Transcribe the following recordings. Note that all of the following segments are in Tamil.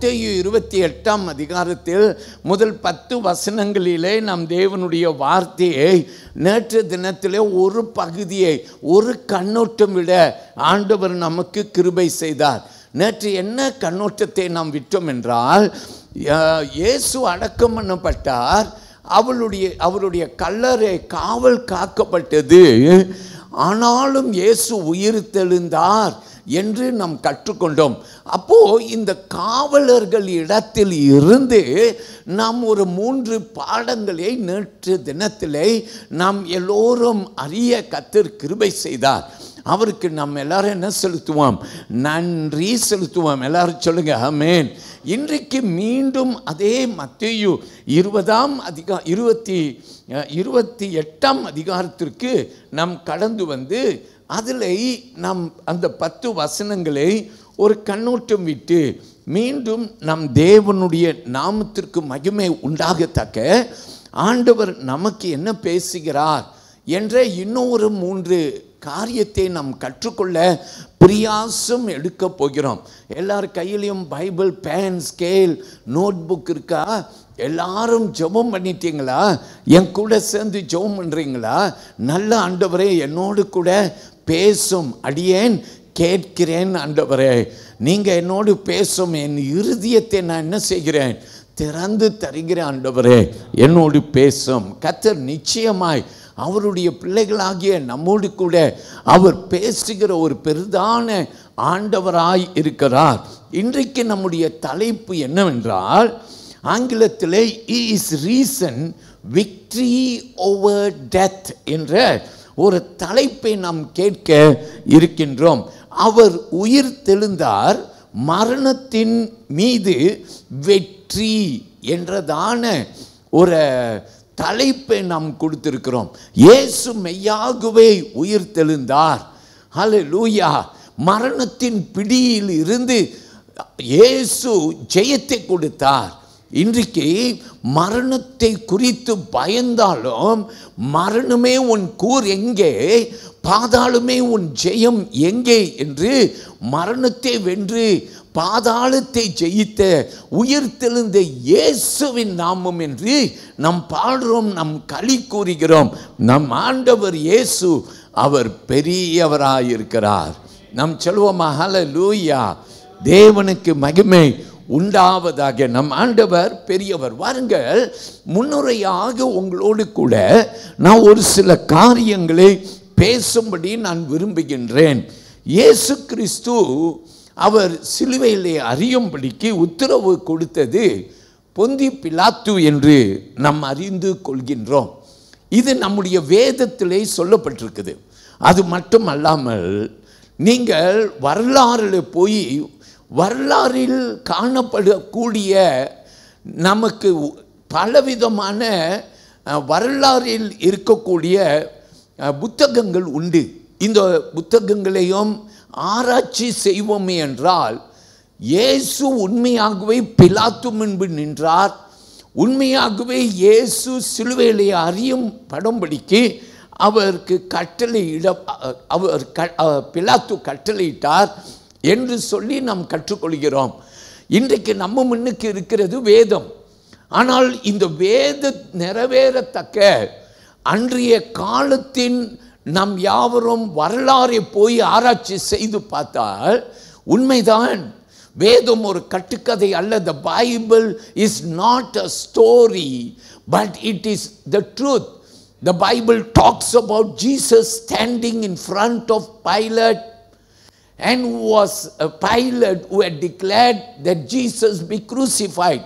மத்தேயு 28ஆம் அதிகாரத்தில் முதல் 10 வசனங்களிலே நாம் தேவனுடைய வார்த்தையை நேற்று தினத்திலே ஒரு பகுதியை ஒரு கண்ணோட்டம் விட ஆண்டவர் நமக்கு கிருபை செய்தார். நேற்று என்ன கண்ணோட்டத்தை நாம் விட்டோம் என்றால், இயேசு அடக்கம் பண்ணப்பட்டார், அவருடைய கல்லறை காவல் காக்கப்பட்டது, ஆனாலும் இயேசு உயிர் தெழுந்தார் என்று நாம் கற்றுக்கொண்டோம். அப்போ இந்த காவலர்கள் இடத்தில் இருந்து நாம் ஒரு 3 பாடங்களை நேற்று தினத்திலே நாம் எல்லோரும் அறிய கர்த்தர் கிருபை செய்தார். அவருக்கு நம்ம எல்லாரும் என்ன செலுத்துவோம்? நன்றி செலுத்துவோம். எல்லாரும் சொல்லுங்க ஆமென். இன்றைக்கு மீண்டும் அதே மத்தேயு 28ஆம் அதிகாரத்திற்கு நாம் கடந்து வந்து அதில் நாம் அந்த 10 வசனங்களை ஒரு கண்ணோட்டம் விட்டு மீண்டும் நம் தேவனுடைய நாமத்திற்கு மகிமை உண்டாகத்தக்க ஆண்டவர் நமக்கு என்ன பேசுகிறார் என்ற இன்னொரு 3 காரியத்தை நாம் கற்றுக்கொள்ள பிரயாசம் எடுக்க போகிறோம். எல்லார் கையிலையும் Bible, pen, scale, notebook இருக்கா? எல்லாரும் ஜெபம் பண்ணிட்டீங்களா? என் கூட சேர்ந்து ஜெபம் பண்ணுறீங்களா? நல்ல ஆண்டவரே, என்னோடு கூட பேசும், அடியேன் கேட்கிறேன் ஆண்டவரே, நீங்கள் என்னோடு பேசும், என் இருதயத்தை நான் என்ன செய்கிறேன்? திறந்து தருகிறேன் ஆண்டவரே, என்னோடு பேசும். கர்த்தர் நிச்சயமாய் அவருடைய பிள்ளைகளாகிய நம்மோடு கூட அவர் பேசுகிற ஒரு பெரிதான ஆண்டவராய் இருக்கிறார். இன்றைக்கு நம்முடைய தலைப்பு என்னவென்றால், ஆங்கிலத்திலே is reason victory over death என்ற ஒரு தலைப்பை நாம் கேட்க இருக்கின்றோம். அவர் உயிர் தெழுந்தார், மரணத்தின் மீது வெற்றி என்றதான ஒரு தலைப்பை நாம் கொடுத்திருக்கிறோம். இயேசு மெய்யாகவே உயிர் தெழுந்தார். ஹல்லேலூயா. மரணத்தின் பிடியில் இருந்து இயேசு ஜெயத்தை கொடுத்தார். இன்றைக்கு மரணத்தை குறித்து பயந்தாலும், மரணமே உன் கூர் எங்கே, பாதாளமே உன் ஜெயம் எங்கே என்று மரணத்தை வென்று பாதாளத்தை ஜெயித்த உயிர் தெழுந்த இயேசுவின் நாமம் என்று நாம் பாடுறோம், நாம் களி கூறுகிறோம். நம் ஆண்டவர் இயேசு அவர் பெரியவராயிருக்கிறார். நாம் சொல்வோமா? ஹல்லேலூயா. தேவனுக்கு மகிமை உண்டாவதாக. நம் ஆண்டவர் பெரியவர். வாருங்கள், முன்னுரையாக உங்களோடு கூட நான் ஒரு சில காரியங்களை பேசும்படி நான் விரும்புகின்றேன். இயேசு கிறிஸ்து அவர் சிலுவையிலே அறியும்படிக்கு உத்தரவு கொடுத்தது பொந்தி பிலாத்து என்று நாம் அறிந்து கொள்கின்றோம். இது நம்முடைய வேதத்திலே சொல்லப்பட்டிருக்குது. அது மட்டும் அல்லாமல் நீங்கள் வரலாறில் போய் வரலாறில் காணப்படக்கூடிய நமக்கு பலவிதமான வரலாறில் இருக்கக்கூடிய புத்தகங்கள் உண்டு. இந்த புத்தகங்களையும் ஆராய்ச்சி செய்வோமே என்றால், இயேசு உண்மையாகவே பிலாத்து முன்பு நின்றார், உண்மையாகவே இயேசு சிலுவையிலே அறியும் படும்படிக்கு அவருக்கு பிலாத்து கட்டளையிட்டார் என்று சொல்லி நாம் கற்றுக்கொள்கிறோம். இன்றைக்கு நம்ம முன்னுக்கு இருக்கிறது வேதம். ஆனால் இந்த வேத நிறைவேறத்தக்க அன்றைய காலத்தின் நாம் யாவரும் வரலாறை போய் ஆராய்ச்சி செய்து பார்த்தால் உண்மைதான், வேதம் ஒரு கட்டுக்கதை அல்ல. The Bible is not a story, but it is the truth. The Bible talks about Jesus standing in front of Pilate, and was a Pilate who had declared that Jesus be crucified.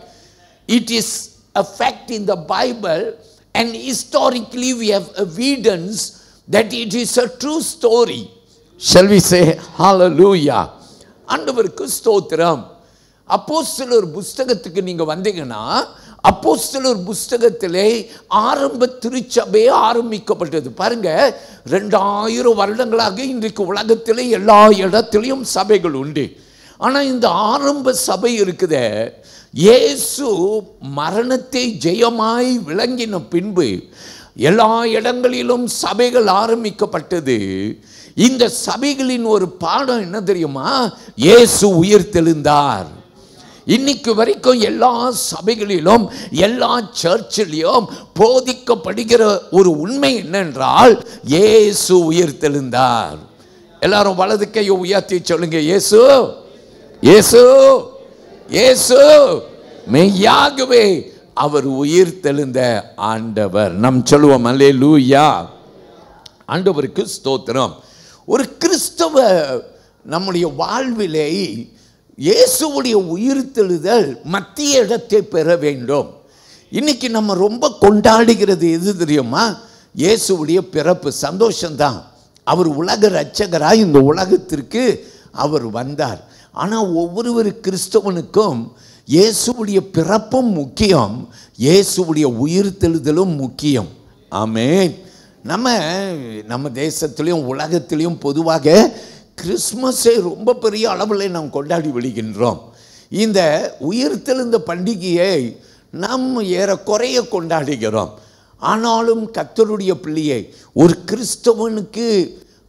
It is a fact in the Bible, and historically we have evidence that it is a true story. Shall we say hallelujah? ஆண்டவருக்கு ஸ்தோத்திரம். அப்போஸ்தலர் புஸ்தகத்துக்கு நீங்க வந்தீங்கன்னா, அப்போஸ்தலர் புஸ்தகத்திலே ஆரம்ப திருச்சபை ஆரம்பிக்கப்பட்டது. பாருங்க, 2000 வருடங்களாக இன்றைக்கு உலகத்திலே எல்லா இடத்திலையும் சபைகள் உண்டு. ஆனால் இந்த ஆரம்ப சபை இருக்குதே, இயேசு மரணத்தை ஜெயமாய் விளங்கின பின்பு எல்லா இடங்களிலும் சபைகள் ஆரம்பிக்கப்பட்டது. இந்த சபைகளின் ஒரு பாடம் என்ன தெரியுமா? இயேசு உயிர் தெழுந்தார். இன்னைக்கு வரைக்கும் எல்லா சபைகளிலும் எல்லா சர்ச்சிலையும் போதிக்கப்படுகிற ஒரு உண்மை என்னென்றால் இயேசு உயிர்த்தெழுந்தார். எல்லாரும் வலது கையை உயர்த்தி சொல்லுங்க, இயேசு இயேசு இயேசு மெய்யாகவே அவர் உயிர்த்தெழுந்த ஆண்டவர். நாம் சொல்லுவோம் அல்லேலூயா. ஆண்டவருக்கு ஸ்தோத்திரம். ஒரு கிறிஸ்தவ நம்முடைய வாழ்விலே இயேசுவுடைய உயிர்த்தெழுதல் மத்திய இடத்தை பெற வேண்டும். இன்னைக்கு நம்ம ரொம்ப கொண்டாடுகிறது எது தெரியுமா? இயேசுவுடைய பிறப்பு. சந்தோஷம்தான், அவர் உலக இரட்சகராய் இந்த உலகத்திற்கு அவர் வந்தார். ஆனால் ஒவ்வொரு கிறிஸ்தவனுக்கும் இயேசுவுடைய பிறப்பும் முக்கியம், இயேசுவுடைய உயிர்த்தெழுதலும் முக்கியம். ஆமென். நம்ம தேசத்திலையும் உலகத்திலையும் பொதுவாக கிறிஸ்மஸை ரொம்ப பெரிய அளவில் நாம் கொண்டாடி விடுகின்றோம். இந்த உயிர்த்தெழுந்த பண்டிகையை நாம் ஏறக்குறைய கொண்டாடுகிறோம். ஆனாலும் கர்த்தருடைய பிள்ளையை, ஒரு கிறிஸ்தவனுக்கு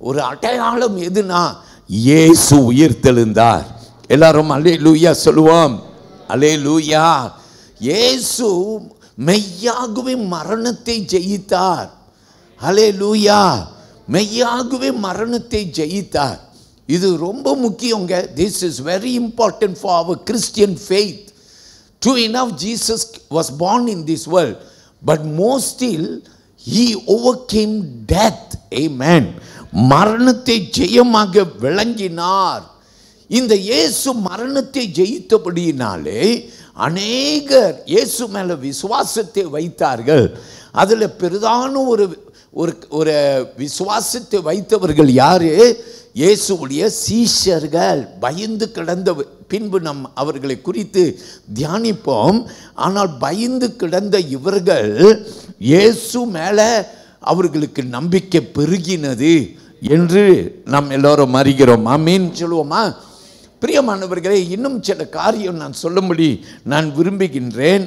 ஒரு அடையாளம் எதுனா இயேசு உயிர்த்தெழுந்தார். எல்லாரும் அல்லேலூயா சொல்லுவோம். அல்லேலூயா. இயேசு மெய்யாகவே மரணத்தை ஜெயித்தார். அல்லேலூயா. மெய்யாகவே மரணத்தை ஜெயித்தார். இது ரொம்ப முக்கியங்க. This is very important for our Christian faith. True enough, Jesus was born in this world, but more still he overcame death. Amen. மரணத்தை ஜெயமாக விளங்கினார். இந்த இயேசு மரணத்தை ஜெயித்தபடியினாலே அநேகர் இயேசு மேல விசுவாசத்தை வைத்தார்கள். அதில் பெரிதான ஒரு விசுவாசத்தை வைத்தவர்கள் யாரு? இயேசுவுடைய சீஷர்கள். பயந்து கிடந்த பின்பு நம் அவர்களை குறித்து தியானிப்போம். ஆனால் பயந்து கிடந்த இவர்கள் இயேசு மேலே அவர்களுக்கு நம்பிக்கை பெருகினது என்று நாம் எல்லோரும் அறிகிறோம். ஆமீன் சொல்லுவோமா? பிரியமானவர்களே, இன்னும் சில காரியம் நான் சொல்லும்படி நான் விரும்புகின்றேன்.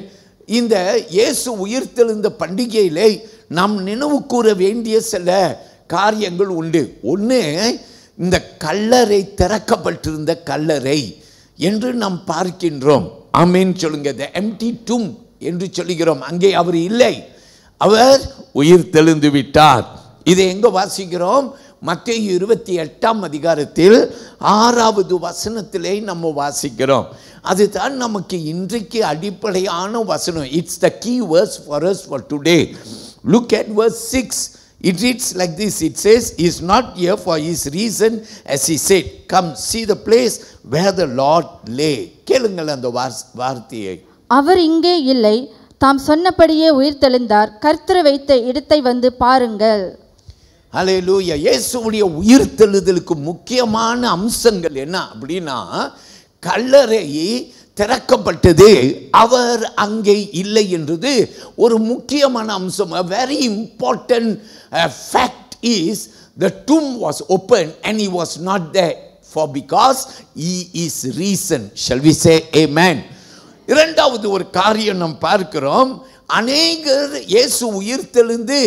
இந்த இயேசு உயிர்த்தெழுந்த பண்டிகையிலே நாம் நினைவு கூற வேண்டிய சில காரியங்கள் உண்டு. ஒன்று, இந்த கல்லறை, திறக்கப்பட்டிருந்த கல்லறை என்று நாம் பார்க்கின்றோம். ஆமீன் சொல்லுங்க. the empty tomb என்று சொல்லுகிறோம். அங்கே அவர் இல்லை, அவர் உயிர்த்தெழுந்து விட்டார். இதை எங்க வாசிக்கிறோம்? மத்தேயு 28ஆம் அதிகாரத்தில் 6வது வசனத்திலே நம்ம வாசிக்கிறோம். அதுதான் நமக்கு இன்றைக்கு அடிப்படையான வசனம். It's the key verse for us for today. Look at verse 6. It reads like this. It says, he is not here for his reason, as he said, come see the place where the Lord lay. கேளுங்கள் அந்த வார்த்தையை. அவர் இங்கே இல்லை, தாம் சொன்னபடியே உயிர்த்தெழுந்தார், கர்த்தர் வைத்த இடத்தை வந்து பாருங்கள். ஹல்லேலூயா. இயேசுவுடைய உயிர்த்தெழுதலுக்கு முக்கியமான அம்சங்கள் என்ன அப்படின்னா, கல்லறை திறக்கப்பட்டது, அவர் அங்கே இல்லை என்றது ஒரு முக்கியமான அம்சம். A very important fact is the tomb was open and he was not there, for because he is risen. Shall we say amen? இரண்டாவது ஒரு காரியம் நாம் பார்க்கிறோம். அநேகர் இயேசு உயிர்த்தெழுந்து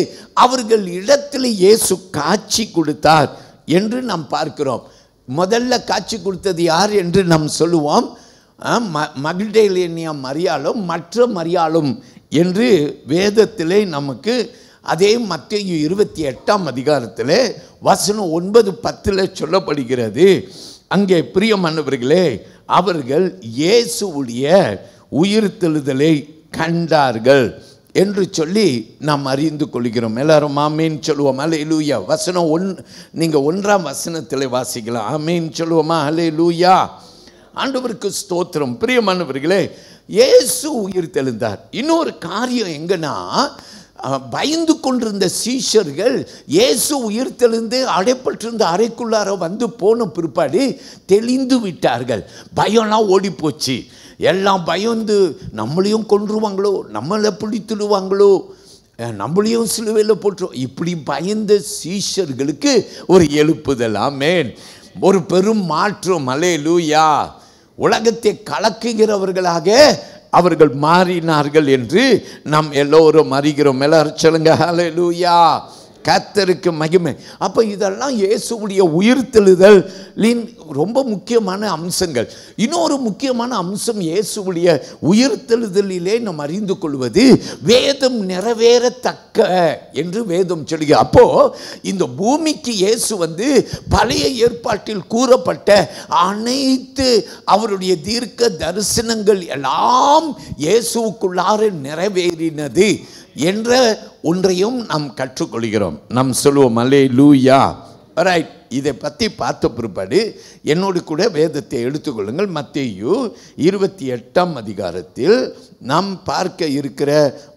அவர்கள் இடத்தில் இயேசு காட்சி கொடுத்தார் என்று நாம் பார்க்கிறோம். முதல்ல காட்சி கொடுத்தது யார் என்று நாம் சொல்லுவோம்? மக்டலேனியா மரியாளும் மற்ற மரியாளும் என்று வேதத்திலே நமக்கு அதே மத்தேயு 28ஆம் அதிகாரத்தில் வசனம் 9-10 சொல்லப்படுகிறது. அங்கே பிரியமானவர்களே, அவர்கள் இயேசுவுடைய உயிர்த்தெழுதலை கண்டார்கள் என்று சொல்லி நாம் அறிந்து கொள்கிறோம். எல்லாரும் ஆமீன் சொல்லுவோம். அல்லேலூயா. வசனம் நீங்கள் 1ஆம் வசனத்தில் வாசிக்கலாம். ஆமீன் சொல்லுவோமா? அல்லேலூயா. ஆண்டவருக்கு ஸ்தோத்திரம். பிரியமானவர்களே, இயேசு உயிர்த்தெழுந்தார். இன்னொரு காரியம் எங்கன்னா, பயந்து கொண்டிருந்த சீஷர்கள் இயேசு உயிர்த்தெழுந்து அடைப்பட்டிருந்த அறைக்குள்ளார வந்து போன பிற்பாடு தெளிந்து விட்டார்கள். பயம்லாம் ஓடி போச்சு. எல்லாம் பயந்து நம்மளையும் கொன்றுவாங்களோ, நம்மளை பிடித்துடுவாங்களோ, நம்மளையும் சிலுவையில் போட்டுருவோம், இப்படி பயந்த சீஷர்களுக்கு ஒரு எழுப்புதல். ஆமென். ஒரு பெரும் மாற்றம். அல்லேலூயா. உலகத்தை கலக்குகிறவர்களாக அவர்கள் மாறினார்கள் என்று நாம் எல்லோரும் அறிகிறோம். எல்லாரும் சொல்லுங்க அல்லேலூயா. கர்த்தருக்கு மகிமை. அப்போ இதெல்லாம் இயேசுவுடைய உயிர்த்தெழுதலின் ரொம்ப முக்கியமான அம்சங்கள். இன்னொரு முக்கியமான அம்சம் இயேசுவுடைய உயிர்த்தெழுதலிலே நாம் அறிந்து கொள்வது வேதம் நிறைவேறத்தக்க என்று வேதம் சொல்லுகிறது. அப்போ இந்த பூமிக்கு இயேசு வந்து பழைய ஏற்பாட்டில் கூறப்பட்ட அனைத்து அவருடைய தீர்க்க தரிசனங்கள் எல்லாம் இயேசுவுக்குள்ளார நிறைவேறினது என்ற ஒன்றையும் நாம் கற்றுக்கொள்கிறோம். நாம் சொல்லுவோம் அல்லேலூயா. ரைட். இதை பற்றி பார்த்த பிற்பாடு என்னோடு கூட வேதத்தை எடுத்துக்கொள்ளுங்கள். மத்தேயு 28ஆம் அதிகாரத்தில் நாம் பார்க்க இருக்கிற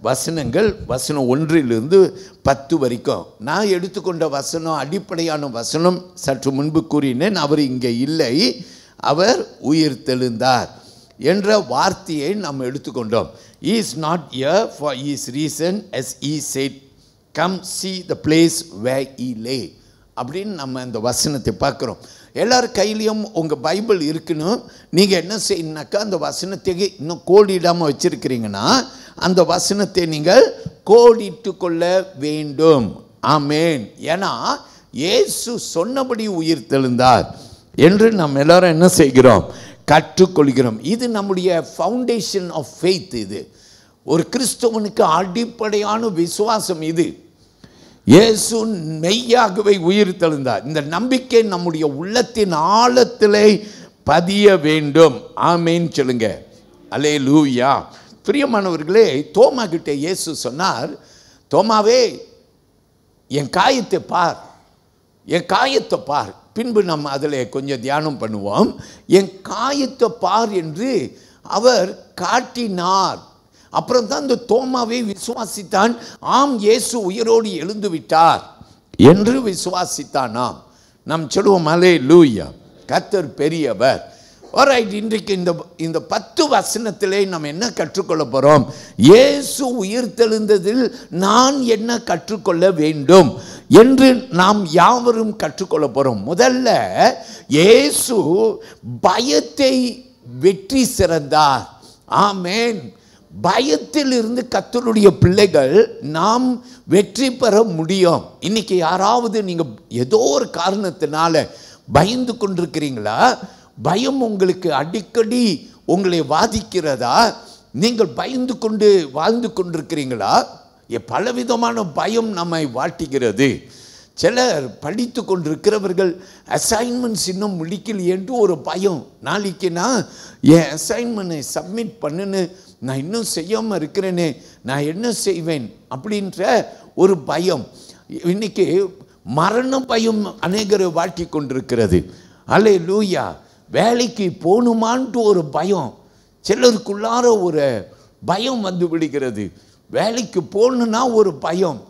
வசனங்கள் வசனம் 1 - 10 வரைக்கும். நான் எடுத்துக்கொண்ட வசனம் அடிப்படையான வசனம் சற்று முன்பு கூறினேன். அவர் இங்கே இல்லை, அவர் உயிர்த்தெழுந்தார் என்ற வார்த்தையை நாம் எடுத்துக்கொண்டோம். He is not here for his reason as he said, come see the place where he lay. அப்படின்னு நம்ம இந்த வசனத்தை பார்க்குறோம். எல்லார் கையிலையும் உங்கள் பைபிள் இருக்கணும். நீங்கள் என்ன செய்யணுனாக்கா அந்த வசனத்தை இன்னும் கோடிடாமல் வச்சுருக்கிறீங்கன்னா அந்த வசனத்தை நீங்கள் கோடிட்டு கொள்ள வேண்டும். ஆமேன். ஏன்னா இயேசு சொன்னபடி உயிர்த்தெழுந்தார் என்று நாம் எல்லாரும் என்ன செய்கிறோம்? கற்றுக்கொள்கிறோம். இது நம்முடைய ஃபவுண்டேஷன் ஆஃப் ஃபெய்த். இது ஒரு கிறிஸ்தவனுக்கு அடிப்படையான விசுவாசம். இது இயேசு மெய்யாகவே உயிர்த்தெழுந்தார். இந்த நம்பிக்கை நம்முடைய உள்ளத்தின் ஆழத்திலே பதிய வேண்டும். ஆமேன் சொல்லுங்க. அல்லேலூயா. பிரியமானவர்களே, தோமா கிட்ட இயேசு சொன்னார், தோமாவே என் காயத்தை பார், என் காயத்தை பார். பின்பு நம்ம அதில் கொஞ்சம் தியானம் பண்ணுவோம். என் காயத்தை பார் என்று அவர் காட்டினார். அப்புறம் தான் இந்த தோமாவை விசுவாசித்தான். ஆம், இயேசு உயிரோடு எழுந்து விட்டார் என்று விசுவாசித்தானாம். நாம் சொல்லுவோம் அல்லேலூயா. கர்த்தர் பெரியவர். ஆல்ரைட். இன்றைக்கு இந்த 10 வசனத்திலே நாம் என்ன கற்றுக்கொள்ள போகிறோம்? இயேசு உயிர்த்தெழுந்ததில் நான் என்ன கற்றுக்கொள்ள வேண்டும் என்று நாம் யாவரும் கற்றுக்கொள்ள போகிறோம். முதல்ல இயேசு பயத்தை வெற்றி சிறந்தார். ஆமேன். பயத்தில் இருந்து கர்த்தருடைய பிள்ளைகள் நாம் வெற்றி பெற முடியும். இன்னைக்கு யாராவது நீங்கள் ஏதோ ஒரு காரணத்தினால பயந்து கொண்டிருக்கிறீங்களா? பயம் உங்களுக்கு அடிக்கடி உங்களை பாதிக்கிறதா? நீங்கள் பயந்து கொண்டு வாழ்ந்து கொண்டிருக்கிறீங்களா? பலவிதமான பயம் நம்மை வாட்டுகிறது. சிலர் படித்து கொண்டிருக்கிறவர்கள் அசைன்மெண்ட்ஸ் இன்னும் முடிக்கல என்று ஒரு பயம். நாளைக்கு நான் என் அசைன்மெண்ட்டை சப்மிட் பண்ணுன்னு நான் இன்னும் செய்யாமல் இருக்கிறேனே, நான் என்ன செய்வேன் அப்படின்ற ஒரு பயம். இன்னைக்கு மரண பயம் அநேகரை வாட்டி கொண்டிருக்கிறது. அல்லேலூயா. வேலைக்கு போகணுமான்ட்டு ஒரு பயம், சிலருக்குள்ளார ஒரு பயம் வந்து விடுகிறது. வேலைக்கு போகணுன்னா ஒரு பயம்,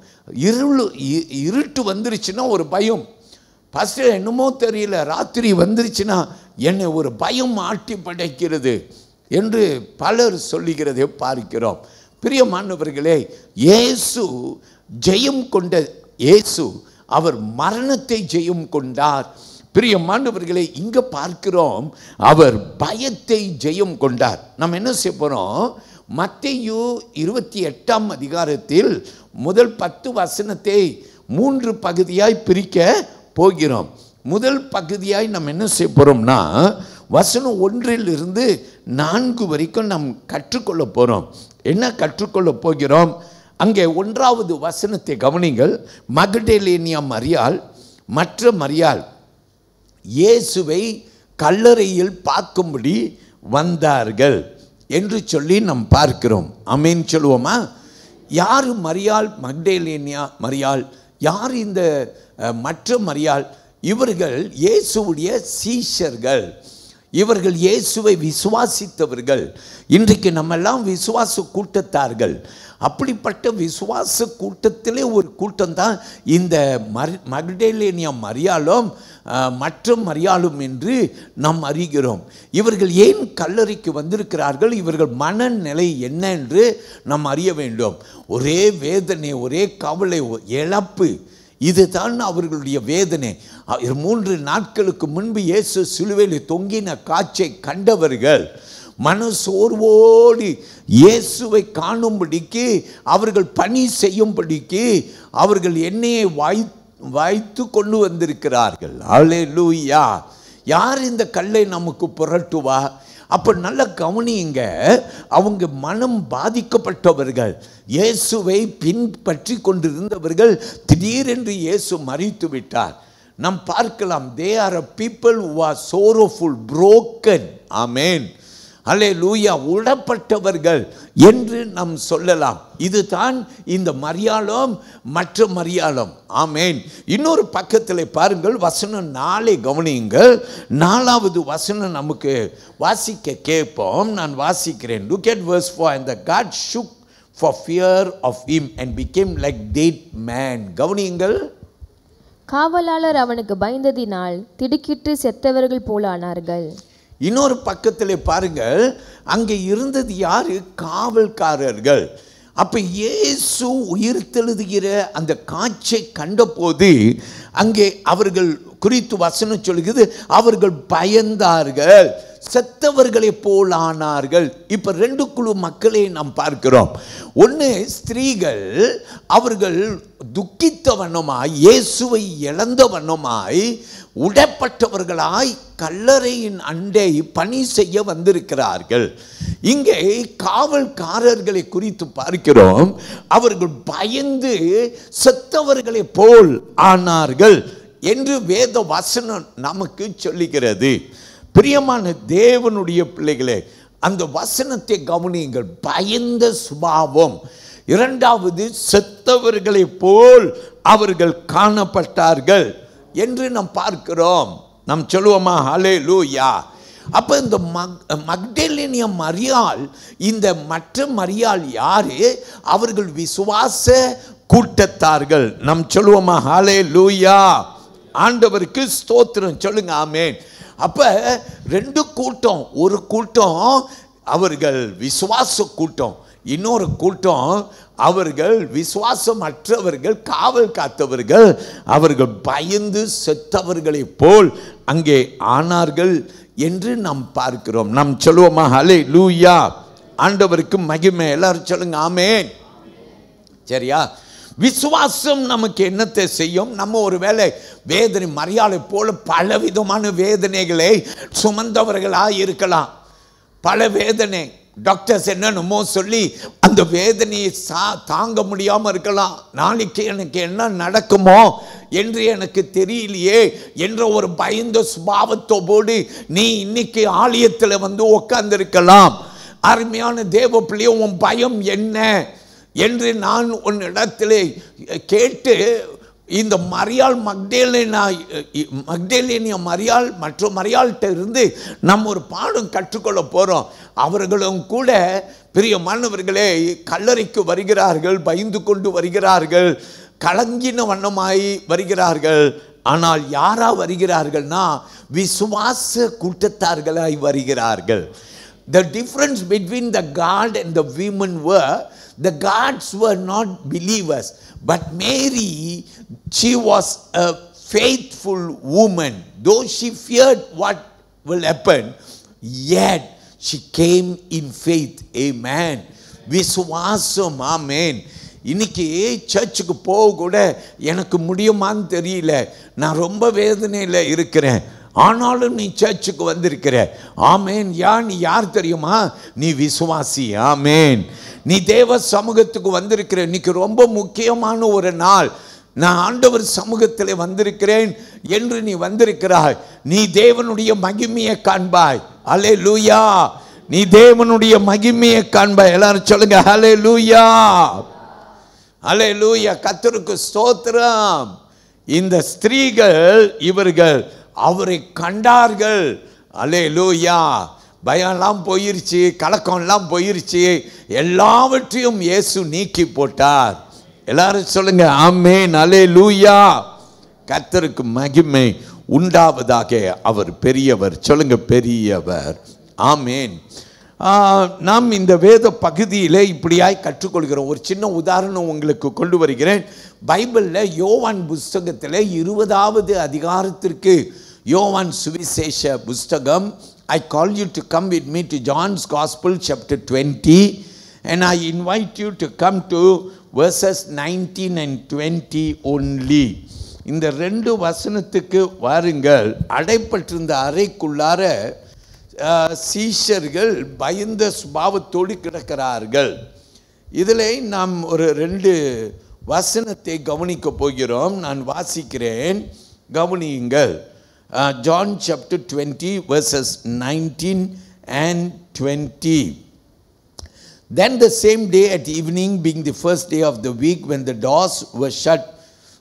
இருட்டு வந்துருச்சுன்னா ஒரு பயம். ஃபஸ்ட்டு என்னமோ தெரியல, ராத்திரி வந்துருச்சுன்னா என்னை ஒரு பயம் ஆட்டி படைக்கிறது என்று பலர் சொல்லுகிறதை பார்க்கிறோம். பிரியமானவர்களே, இயேசு ஜெயம் கொண்ட இயேசு அவர் மரணத்தை ஜெயம் கொண்டார். பிரியமானவர்களே, இங்கே பார்க்கிறோம் அவர் பயத்தை ஜெயம் கொண்டார். நம்ம என்ன செய்ய போகிறோம்? மத்தேயு 28ஆம் அதிகாரத்தில் முதல் 10 வசனத்தை 3 பகுதியாய் பிரிக்க போகிறோம். முதல் பகுதியாய் நம்ம என்ன செய்ய போகிறோம்னா வசனம் 1 - 4 வரைக்கும் நாம் கற்றுக்கொள்ள போகிறோம். என்ன கற்றுக்கொள்ள போகிறோம்? அங்கே 1வது வசனத்தை கவனிங்கள். மகடலேனியா மரியாள் மற்ற மரியாள் இயேசுவை கல்லறையில் பார்க்கும்படி வந்தார்கள் என்று சொல்லி நாம் பார்க்கிறோம். ஆமென் சொல்லுவோமா? யார் மரியாள்? மகடலேனியா மரியாள். யார் இந்த மற்ற மரியாள்? இவர்கள் இயேசுவுடைய சீஷர்கள். இவர்கள் இயேசுவை விசுவாசித்தவர்கள். இன்றைக்கு நம்மெல்லாம் விசுவாச கூட்டத்தார்கள். அப்படிப்பட்ட விசுவாச கூட்டத்திலே ஒரு கூட்டம்தான் இந்த மகடலேனியா மரியாளும் மற்ற மரியாளும் என்று நாம் அறிகிறோம். இவர்கள் ஏன் கல்லறைக்கு வந்திருக்கிறார்கள்? இவர்கள் மனநிலை என்ன என்று நாம் அறிய வேண்டும். ஒரே வேதனை, ஒரே கவலை, இழப்பு, இதுதான் அவர்களுடைய வேதனை. 3 நாட்களுக்கு முன்பு இயேசு சிலுவையில் தொங்கின காட்சியை கண்டவர்கள் மனசோர்வோடு இயேசுவை காணும்படிக்கு அவர்கள் பணி செய்யும்படிக்கு அவர்கள் எண்ணெயை வாய்த்து கொண்டு வந்திருக்கிறார்கள். அல்லேலூயா. யார் இந்த கல்லை நமக்கு புரட்டுவா? அப்போ நல்ல கவனிங்க, அவங்க மனம் பாதிக்கப்பட்டவர்கள், இயேசுவை பின்பற்றி கொண்டிருந்தவர்கள். திடீரென்று இயேசு மரித்து விட்டார். நாம் பார்க்கலாம், they are a people who are sorrowful, broken. ஆமென். அல்லேலூயா. உடப்பட்டவர்கள் என்று நாம் சொல்லலாம். இதுதான் இந்த மரியாளும் மற்ற மரியாளும். ஆமென். இன்னொரு பக்கத்தில் பாருங்கள், வசனம் 4 கவனியுங்கள். 4வது வசனம் நமக்கு வாசிக்க கேட்போம். நான் வாசிக்கிறேன். Look at verse 4. And the God shook for fear of him and became like dead man. கவனியுங்கள். காவலாளர் அவனுக்கு பயந்ததினால் திடுக்கிட்டு செத்தவர்கள் போலானார்கள். இன்னொரு பக்கத்தில் பாருங்கள், அங்கே இருந்தது யாரு? காவல்காரர்கள். அப்போ இயேசு உயிர்த்தெழுதுகிற அந்த காட்சியை கண்டபோது அங்கே அவர்கள் குறித்து வசனம் சொல்கிறது, அவர்கள் பயந்தார்கள், செத்தவர்களை போலானார்கள். இப்போ 2 குழு மக்களை நாம் பார்க்கிறோம். ஒன்று ஸ்திரீகள், அவர்கள் துக்கித்த வண்ணமாய், இயேசுவை இழந்த வண்ணமாய், உடப்பட்டவர்களாய் கல்லறையின் அண்டை பணி செய்ய வந்திருக்கிறார்கள். இங்கே காவல்காரர்களை குறித்து பார்க்கிறோம், அவர்கள் பயந்து செத்தவர்களை போல் ஆனார்கள் என்று வேத வசனம் நமக்கு சொல்லுகிறது. பிரியமான தேவனுடைய பிள்ளைகளே, அந்த வசனத்தை கவனியுங்கள். பயந்த சுபாவம். 2வது, செத்தவர்களை போல் அவர்கள் காணப்பட்டார்கள் என்று நாம் பார்க்கிறோம். நாம் சொல்லுவோமா? ஹல்லேலூயா. அப்போ இந்த மக்தலேனிய மரியாள், இந்த மற்ற மரியாள் யாரு? அவர்கள் விசுவாச கூட்டத்தார்கள். நாம் சொல்லுவோமா? ஹல்லேலூயா. ஆண்டவருக்கு ஸ்தோத்திரம் சொல்லுங்க. ஆமென். அப்ப 2 கூட்டம். ஒரு கூட்டம் அவர்கள் விசுவாச கூட்டம், இன்னொரு கூட்டம் அவர்கள் விசுவாசமற்றவர்கள், காவல் காத்தவர்கள். அவர்கள் பயந்து செத்தவர்களை போல் அங்கே ஆனார்கள் என்று நாம் பார்க்கிறோம். நாம் சொல்லுவோமா? ஹல்லேலூயா. ஆண்டவருக்கு மகிமை. எல்லாரும் சொல்லுங்க ஆமென். சரியா? விசுவாசம் நமக்கு என்னத்தை செய்யும்? நம்ம ஒரு வேளை வேதனை, மரியாதை போல பலவிதமான வேதனைகளை சுமந்தவர்களாக இருக்கலாம். பல வேதனை, டாக்டர்ஸ் என்னென்னமோ சொல்லி அந்த வேதனையை தாங்க முடியாமல் இருக்கலாம். நாளைக்கு எனக்கு என்ன நடக்குமோ என்று எனக்கு தெரியலையே என்ற ஒரு பயந்த சுபாவத்தோடு நீ இன்னைக்கு ஆலயத்தில் வந்து உட்கார்ந்திருக்கலாம். அருமையான தேவ பிள்ளையே, உன் பயம் என்ன என்று நான் உன்னிடத்திலே கேட்டு, இந்த மரியாள் மக்தலேனிய மரியாள் மற்ற மரியாள்கிட்ட இருந்து நம்ம ஒரு பாடம் கற்றுக்கொள்ள போகிறோம். அவர்களும் கூட பிரியமானவர்களே கல்லறைக்கு வருகிறார்கள், பயந்து கொண்டு வருகிறார்கள், கலங்கின வண்ணமாய் வருகிறார்கள். ஆனால் யாரா வருகிறார்கள்னா விசுவாச கூட்டத்தார்களாய் வருகிறார்கள். The difference between the God and the women were, the gods were not believers, but Mary, she was a faithful woman. Though she feared what will happen, yet she came in faith. Amen. விசுவாசம். ஆமென். இன்னைக்கு சர்ச்சுக்கு போக கூட எனக்கு முடியுமான்னு தெரியல, நான் ரொம்ப வேதனையில் இருக்கிறேன், ஆனாலும் நீ சர்ச்சுக்கு வந்திருக்கிற. ஆமேன். நீ யார் தெரியுமா? நீ விசுவாசி. ஆமேன். நீ தேவ சமூகத்துக்கு வந்திருக்கிற. இன்னைக்கு ரொம்ப முக்கியமான ஒரு நாள். நான் ஆண்டவர் சமூகத்தில் வந்திருக்கிறேன் என்று நீ வந்திருக்கிறாய். நீ தேவனுடைய மகிமையை காண்பாய். அல்லேலூயா. நீ தேவனுடைய மகிமையை காண்பாய். எல்லாரும் சொல்லுங்க அல்லேலூயா. அல்லேலூயா. கர்த்தருக்கு ஸ்தோத்திரம். இந்த ஸ்திரீகள், இவர்கள் அவரை கண்டார்கள். அல்லேலூயா. பயம்லாம் போயிருச்சு, கலக்கம்லாம் போயிருச்சு, எல்லாவற்றையும் இயேசு நீக்கி போட்டார். எல்லாரும் சொல்லுங்க ஆமென். அல்லேலூயா. கர்த்தருக்கு மகிமை உண்டாவதாக. அவர் பெரியவர். சொல்லுங்க பெரியவர். ஆமென். நாம் இந்த வேத பகுதியில் இப்படியாய் கற்றுக்கொள்கிறோம். ஒரு சின்ன உதாரணம் உங்களுக்கு கொண்டு வருகிறேன். பைபிளில் யோவான் புஸ்தகத்தில் 20வது அதிகாரத்திற்கு, யோவான் சுவிசேஷ புஸ்தகம் I call you to come with me to John's Gospel chapter 20, and I invite you to come to verses 19 and 20 only. இந்த ரெண்டு வசனத்துக்கு வாருங்கள். அடைப்பட்டிருந்த அறைக்குள்ளார சீஷர்கள் பயந்த சுபாவத்தோடு கிடக்கிறார்கள். இதில் நாம் ஒரு ரெண்டு வசனத்தை கவனிக்க போகிறோம். நான் வாசிக்கிறேன், கவனியுங்கள். John chapter 20 verses 19 and 20. Then the same day at evening, being the first day of the week, when the doors were shut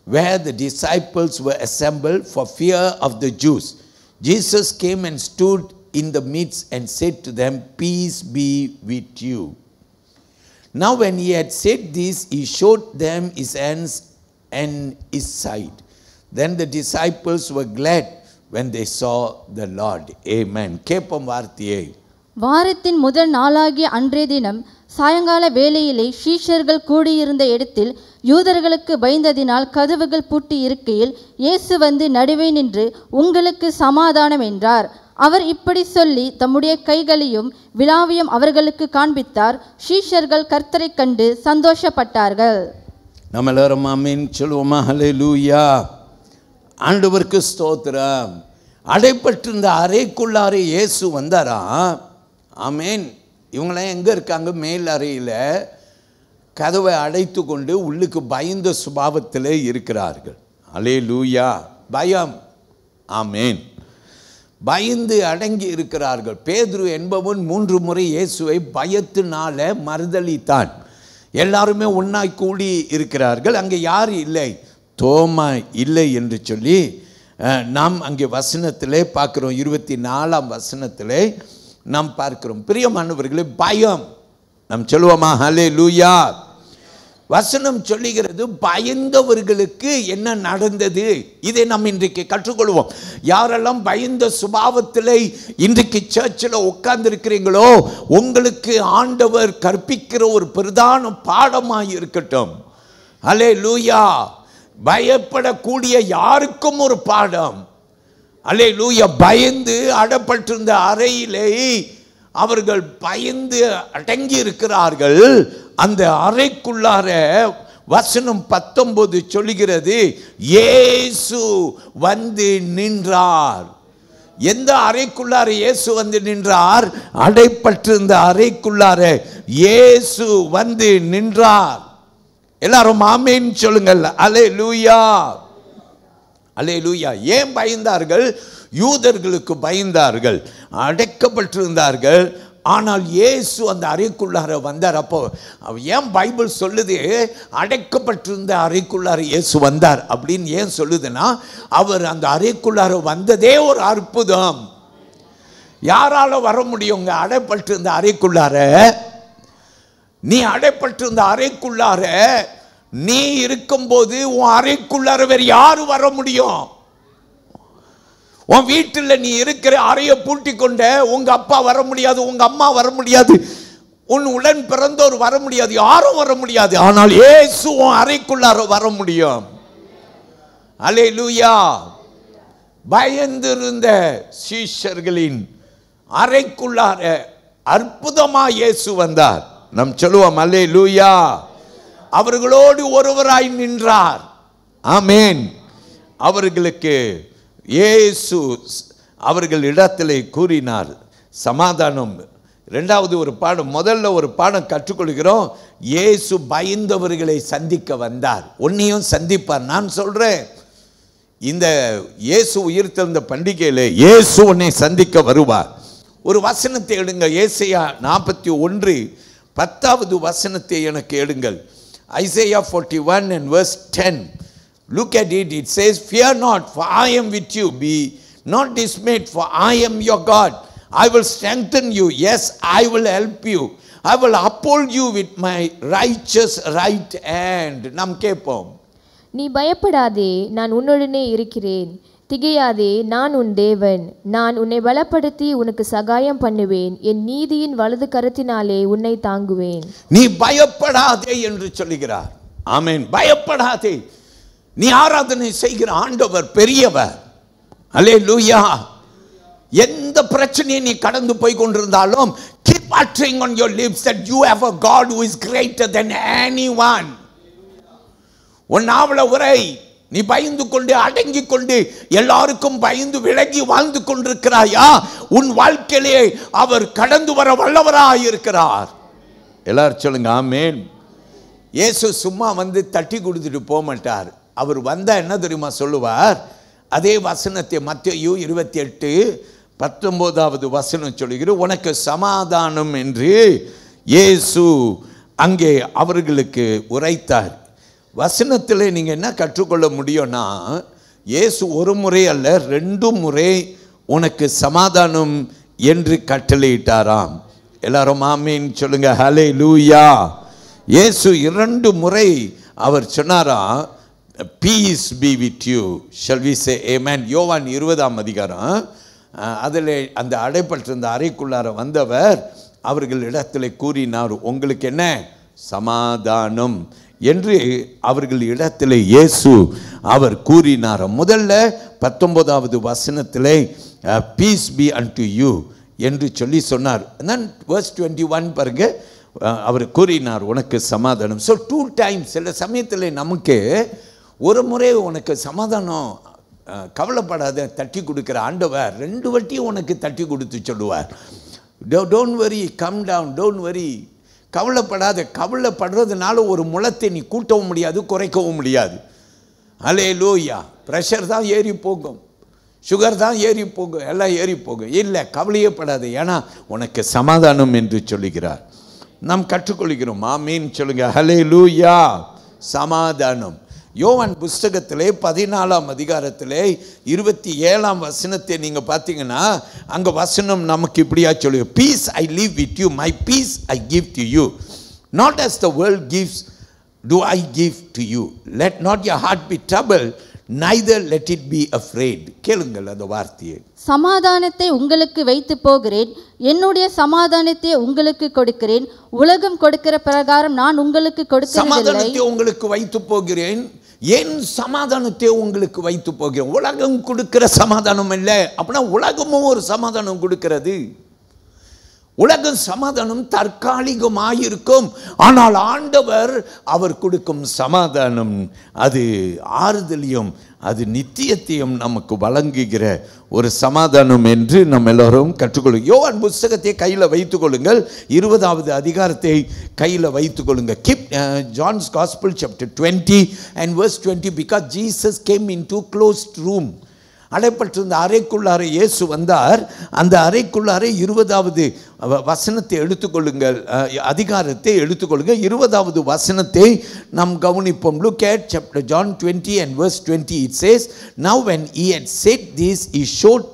where the disciples were assembled for fear of the Jews, Jesus came and stood in the midst and said to them, "Peace be with you." Now when he had said this, he showed them his hands and his side. Then the disciples were glad when they saw the Lord. Amen. கேப்பம் வார்த்தையை. வாரத்தின் முதல் நாளாகிய அன்றைய தினம் சாயங்கால வேளையிலே சீஷர்கள் கூடியிருந்த இடத்தில் யூதர்களுக்கு பயந்ததினால் கதவுகள் பூட்டி இருக்கையில் இயேசு வந்து நடுவே நின்று, உங்களுக்கு சமாதானம் என்றார். அவர் இப்படி சொல்லி தம்முடைய கைகளையும் விலாவையும் அவர்களுக்கு காண்பித்தார். சீஷர்கள் கர்த்தரை கண்டு சந்தோஷப்பட்டார்கள். நம்ம எல்லாரும் ஆமென் சொல்லுவோமா? ஹல்லேலூயா. ஆண்டவருக்கு ஸ்தோத்திரம். அடைப்பட்டிருந்த அறைக்குள்ளாரே இயேசு வந்தாரா? ஆமென். இவங்களாம் எங்கே இருக்காங்க? மேல் அறையில் கதவை அடைத்து கொண்டு உள்ளுக்கு பயந்த சுபாவத்தில் இருக்கிறார்கள். ஹல்லேலூயா. பயம். ஆமென். பயந்து அடங்கி இருக்கிறார்கள். பேதுரு என்பவன் 3 முறை இயேசுவை பயத்தினால மறுதலித்தான். எல்லாருமே ஒன்றாய் கூடி இருக்கிறார்கள். அங்கே யார் இல்லை? தோமா இல்லை என்று சொல்லி நாம் அங்கே வசனத்திலே பார்க்கிறோம். 24ஆம் வசனத்திலே நாம் பார்க்கிறோம். பிரியமானவர்களே, பயம். நாம் சொல்லுவோமா? ஹல்லேலூயா. வசனம் சொல்லுகிறது பயந்தவர்களுக்கு என்ன நடந்தது. இதை நாம் இன்றைக்கு கற்றுக்கொள்வோம். யாரெல்லாம் பயந்த சுபாவத்தில் இன்றைக்கு சர்ச்சில் உட்கார்ந்து இருக்கிறீங்களோ, உங்களுக்கு ஆண்டவர் கற்பிக்கிற ஒரு பிரதான பாடமாக இருக்கட்டும். ஹல்லேலூயா. பயப்படக்கூடிய யாருக்கும் ஒரு பாடம். ஹல்லேலூயா. பயந்து அடப்பட்டிருந்த அறையிலே அவர்கள் பயந்து அடங்கி இருக்கிறார்கள். அந்த அறைக்குள்ளார வசனம் 19 சொல்லுகிறது, இயேசு வந்து நின்றார். எந்த அறைக்குள்ளார இயேசு வந்து நின்றார்? அடைப்பட்டிருந்த அறைக்குள்ளார இயேசு வந்து நின்றார். எல்லாரும் ஆமென் சொல்லுங்கள். அல்லேலூயா. அல்லேலூயா. ஏன் பயந்தார்கள்? யூதர்களுக்கு பயந்தார்கள், அடைக்கப்பட்டிருந்தார்கள். ஆனால் இயேசு அந்த அறைக்குள்ளார வந்தார். அப்போ ஏன் பைபிள் சொல்லுது அடைக்கப்பட்டிருந்த அறைக்குள்ளார இயேசு வந்தார் அப்படின்னு ஏன் சொல்லுதுன்னா, அவர் அந்த அறைக்குள்ளார வந்ததே ஒரு அற்புதம். யாரால வர முடியுங்க அடைப்பட்டிருந்த அறைக்குள்ளார? நீ அடைப்பட்டிருந்த அறைக்குள்ளார நீ இருக்கும்போது உன் அறைக்குள்ளார வேறு யாரு வர முடியும்? உன் வீட்டில் நீ இருக்கிற அறையை பூட்டி கொண்ட உங்க அப்பா வர முடியாது, உங்க அம்மா வர முடியாது, உன் உடன் பிறந்தோர் வர முடியாது, யாரும் வர முடியாது. ஆனால் இயேசு உன் அறைக்குள்ளார வர முடியும். அல்லேலூயா. பயந்திருந்த சீஷர்களின் அறைக்குள்ளார அற்புதமா இயேசு வந்தார். நாம் சொல்லுவோம் அல்லேலூயா. அவர்களோடு ஒருவராய் நின்றார். ஆமென். அவர்களுக்கு இயேசு அவர்கள் இடத்திலே கூறினார் சமாதானம். இரண்டாவது ஒரு பாடம், முதல்ல ஒரு பாடம் கற்றுக்கொள்கிறோம். இயேசு பயந்தவர்களை சந்திக்க வந்தார். உன்னையும் சந்திப்பார். நான் சொல்றேன், இந்த இயேசு உயிர்த்தெழுந்த பண்டிகையிலே இயேசு உன்னை சந்திக்க வருவார். ஒரு வசனத்தை எடுங்க. ஏசாயா 41 10வது வசனத்தை எனக்கு எடுங்கள். Isaiah 41 and verse 10. Look at it. It says, "Fear not, for I am with you. Be not dismayed, for I am your God. I will strengthen you. Yes, I will help you. I will uphold you with my righteous right hand." நாம் கேட்போம். நீ பயப்படாதே, நான் உன்னுடனே இருக்கிறேன். திகையாதே, நான் உன் தேவன். நான் உன்னை பலப்படுத்தி உனக்கு சகாயம் பண்ணுவேன். என் நீதியின் வலது கரத்தினாலே உன்னை தாங்குவேன். நீ பயப்படாதே என்று சொல்லுகிறார். ஆமென். பயப்படாதே. நீ ஆராதனை செய்கிற ஆண்டவர் பெரியவர். அல்லேலூயா. எந்த பிரச்சனையை நீ கடந்து போய் கொண்டிருந்தாலும் keep uttering on your lips that you have a God who is greater than anyone. உன் நாவல உரை, நீ பயந்து கொண்டு அடங்கி கொண்டு எல்லாருக்கும் பயந்து விலகி வாழ்ந்து கொண்டிருக்கிறாயா? உன் வாழ்க்கையிலே அவர் கடந்து வர வல்லவராக இருக்கிறார். எல்லாரும் சொல்லுங்க ஆமென். இயேசு சும்மா வந்து தட்டி கொடுத்துட்டு போக மாட்டார். அவர் வந்தா என்ன தெரியுமா சொல்லுவார்? அதே வசனத்தை மத்தேயு 28:19 வசனம் சொல்லுகிறது, உனக்கு சமாதானம் என்று இயேசு அங்கே அவர்களுக்கு உரைத்தார். வசனத்தில் நீங்கள் என்ன கற்றுக்கொள்ள முடியும்னா, இயேசு ஒரு முறை அல்ல 2 முறை உனக்கு சமாதானம் என்று கட்டளையிட்டாராம். எல்லாரும் ஆமீன் சொல்லுங்க. ஹல்லேலூயா. இயேசு 2 முறை அவர் சொன்னாராம், peace be with you. Shall we say amen? யோவான் 20ஆம் அதிகாரம், அதில் அந்த அடைப்பட்டிருந்த அறைக்குள்ளார வந்தவர் அவர்களிடத்தில் கூறினார், உங்களுக்கு என்ன சமாதானம் என்று அவர்கள் இடத்திலே இயேசு அவர் கூறினார். முதல்ல 19வது வசனத்திலே பீஸ் பி அன்டு யூ என்று சொல்லி சொன்னார். then verse 21 பாருங்க, அவர் கூறினார் உனக்கு சமாதானம். So 2 times. சில சமயத்தில் நமக்கு ஒரு முறை உனக்கு சமாதானம், கவலைப்படாத, தட்டி கொடுக்குற ஆண்டவர் 2 வாட்டியும் உனக்கு தட்டி கொடுத்து சொல்லுவார். Don't worry, come down, don't worry, கவலைப்படாத. கவலைப்படுறதுனால ஒரு முளத்தை நீ கூட்டவும் முடியாது, குறைக்கவும் முடியாது. ஹல்லேலூயா. ப்ரெஷர் தான் ஏறி போகும், சுகர் தான் ஏறி போகும், எல்லாம் ஏறி போகும். இல்லை, கவலையே படாது, ஏன்னா உனக்கு சமாதானம் என்று சொல்லுகிறார். நாம் கற்றுக்கொள்கிறோம். ஆமீன் சொல்லுங்க. ஹல்லேலூயா. சமாதானம். யோவான் புஸ்தகத்திலே 14ஆம் அதிகாரத்திலே 27ஆம் வசனத்தை நீங்கள் பார்த்தீங்கன்னா, அங்கே வசனம் நமக்கு இப்படியா சொல்லு, peace I leave with you, my peace I give to you, not as the world gives do I give to you, let not your heart be troubled, neither let it be afraid. கேளுங்கள் அந்த வார்த்தையை. சமாதானத்தை உங்களுக்கு வைத்து போகிறேன், என்னுடைய சமாதானத்தை உங்களுக்கு கொடுக்கிறேன். உலகம் கொடுக்கிற பிரகாரம் நான் உங்களுக்கு கொடுக்கிறதில்லை. சமாதானத்தை உங்களுக்கு வைத்து போகிறேன், என் சமாதானத்தை உங்களுக்கு வைத்து போகிறேன். உலகம் கொடுக்கிற சமாதானம் இல்லை. அப்படின்னா உலகமும் ஒரு சமாதானம் கொடுக்கிறது. உலக சமாதானம் தற்காலிகமாயிருக்கும், ஆனால் ஆண்டவர் அவர் கொடுக்கும் சமாதானம் அது ஆறுதலையும் அது நித்தியத்தையும் நமக்கு வழங்குகிற ஒரு சமாதானம் என்று நம்ம எல்லோரும் கற்றுக்கொள்ளுங்க. யோவான் புஸ்தகத்தை கையில் வைத்துக் கொள்ளுங்கள், 20வது அதிகாரத்தை கையில் வைத்துக் கொள்ளுங்கள். Keep John's Gospel chapter 20 and verse 20, because Jesus came into closed room. அடைப்பட்டிருந்த அறைக்குள்ளார இயேசு வந்தார். அந்த அறைக்குள்ளார 20வது வசனத்தை எடுத்துக்கொள்ளுங்கள், அதிகாரத்தை எடுத்துக்கொள்ளுங்கள். 20வது வசனத்தை நாம் கவனிப்போம். Look at chapter John 20 and verse 20. It says, now when he had said this, he showed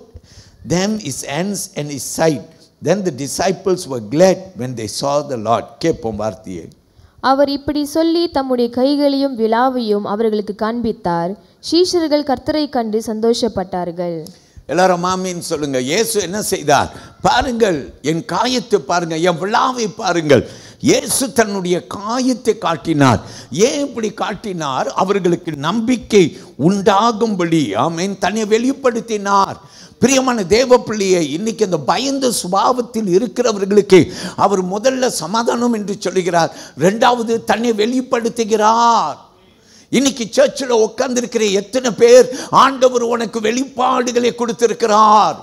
them his hands and his side. Then the disciples were glad when they saw the Lord. கேட்போம் வார்த்தையை. அவர் இப்படி சொல்லி தம்முடைய கைகளையும் விலாவையும் அவர்களுக்கு காண்பித்தார். சீஷர்கள் கர்த்தரை கண்டு சந்தோஷப்பட்டார்கள். எல்லாரும் ஆமீன் சொல்லுங்க. இயேசு என்ன செய்தார் பாருங்கள், என் காயத்தை பாருங்க, என் விழாவை பாருங்கள். இயேசு தன்னுடைய காயத்தை காட்டினார். ஏன் இப்படி காட்டினார்? அவர்களுக்கு நம்பிக்கை உண்டாகும்படி. ஆமீன். தன்னை வெளிப்படுத்தினார். பிரியமான தேவ பிள்ளையை, இன்னைக்கு அந்த பயந்த சுபாவத்தில் இருக்கிறவர்களுக்கு அவர் முதல்ல சமாதானம் என்று சொல்லுகிறார், 2வது தன்னை வெளிப்படுத்துகிறார். இன்னைக்கு சர்ச்சில் உட்கார்ந்திருக்கிற எத்தனை பேர் ஆண்டவர் உனக்கு வெளிப்பாடுகளை கொடுத்திருக்கிறார்?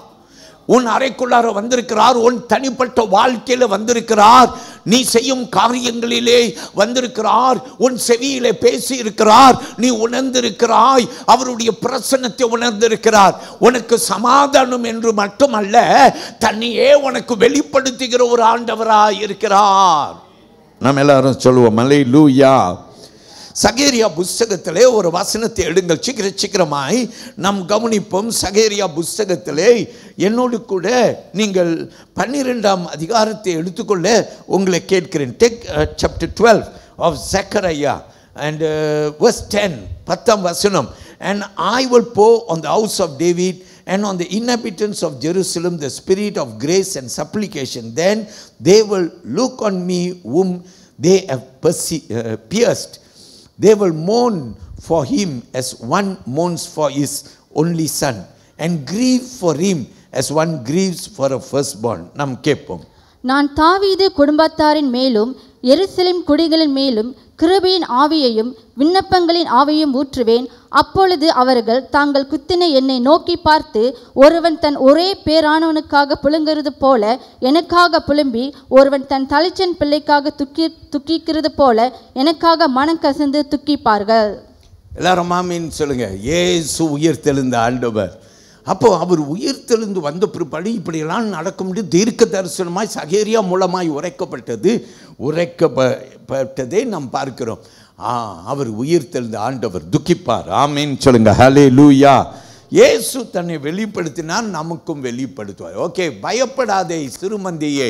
உன் அறைக்குள்ளார வந்திருக்கிறார், உன் தனிப்பட்ட வாழ்க்கையில வந்திருக்கிறார், நீ செய்யும் காரியங்களிலே வந்திருக்கிறார், உன் செவியிலே பேசி இருக்கிறார், நீ உணர்ந்திருக்கிறாய், அவருடைய பிரசன்னத்தை உணர்ந்திருக்கிறார். உனக்கு சமாதானம் என்று மட்டுமல்ல, தன்னையே உனக்கு வெளிப்படுத்துகிற ஒரு ஆண்டவராய் இருக்கிறார். நாம் எல்லாரும் சொல்லுவோம் அல்லேலூயா. சகேரியா புஸ்தகத்திலே ஒரு வசனத்தை எடுங்கள், சீக்கிரமாய் நாம் கவனிப்போம். சகேரியா புஸ்தகத்திலே என்னோடு கூட நீங்கள் 12ஆம் அதிகாரத்தை எடுத்துக்கொள்ள உங்களை கேட்கிறேன். Take chapter 12 of Zechariah and verse 10, 10ஆம் வசனம். And I will pour on the house of David and on the inhabitants of Jerusalem the spirit of grace and supplication. Then they will look on me whom they have pierced. They will mourn for him as one mourns for his only son, and grieve for him as one grieves for a firstborn. நாம் கேட்போம். நான் தாவீது குடும்பத்தாரின் மேலும் எருசலேம் குடிகளின் மேலும் கிருபையின் ஆவியையும் விண்ணப்பங்களின் ஆவியையும் ஊற்றுவேன். அப்பொழுது அவர்கள் தாங்கள் குத்தின என்னை நோக்கி பார்த்து, ஒருவன் தன் ஒரே பேரானவனுக்காக புழுங்குறது போல எனக்காக புலம்பி, ஒருவன் தன் தலைச்சன் பிள்ளைக்காக துக்கிக்கிறது போல எனக்காக மனம் கசந்து துக்கிப்பார்கள். எல்லாரும் ஆமீன் சொல்லுங்க. இயேசு உயிர்த்தெழுந்த ஆண்டவர். அப்போ அவர் உயிர்த்தெழுந்து வந்த பிற்பாடு இப்படியெல்லாம் நடக்கும் தீர்க்க தரிசனமாய் சகேரியா மூலமாய் உரைக்கப்பட்டதை நாம் பார்க்கிறோம். அவர் உயிர்த்தெழுந்த ஆண்டவர் துக்கிப்பார். ஆமீன் சொல்லுங்க. ஹல்லேலூயா. இயேசு தன்னை வெளிப்படுத்தினார், நமக்கும் வெளிப்படுத்துவார். ஓகே, பயப்படாதே சிறுமந்தியே,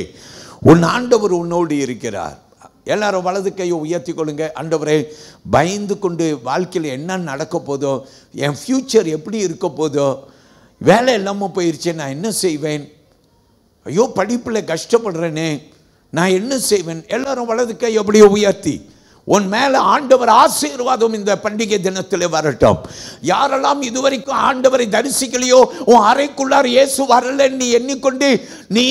உன் ஆண்டவர் உன்னோடு இருக்கிறார். எல்லாரும் வலது கையை உயர்த்தி கொள்ளுங்க. ஆண்டவரே, பயந்து கொண்டு வாழ்க்கையில் என்ன நடக்க போதோ, என் ஃப்யூச்சர் எப்படி இருக்க போதோ, வேலை இல்லாமல் போயிடுச்சு, நான் என்ன செய்வேன், ஐயோ படிப்பில் கஷ்டப்படுறேனே, நான் என்ன செய்வேன். எல்லாரும் வலது கை அப்படியே உயர்த்தி, உன் மேலே ஆண்டவர் ஆசீர்வாதம் இந்த பண்டிகை தினத்தில் வரட்டும். யாரெல்லாம் இதுவரைக்கும் ஆண்டவரை தரிசிக்கலையோ, உன் அறைக்குள்ளார் இயேசு வரலன்னு நீ எண்ணிக்கொண்டு நீ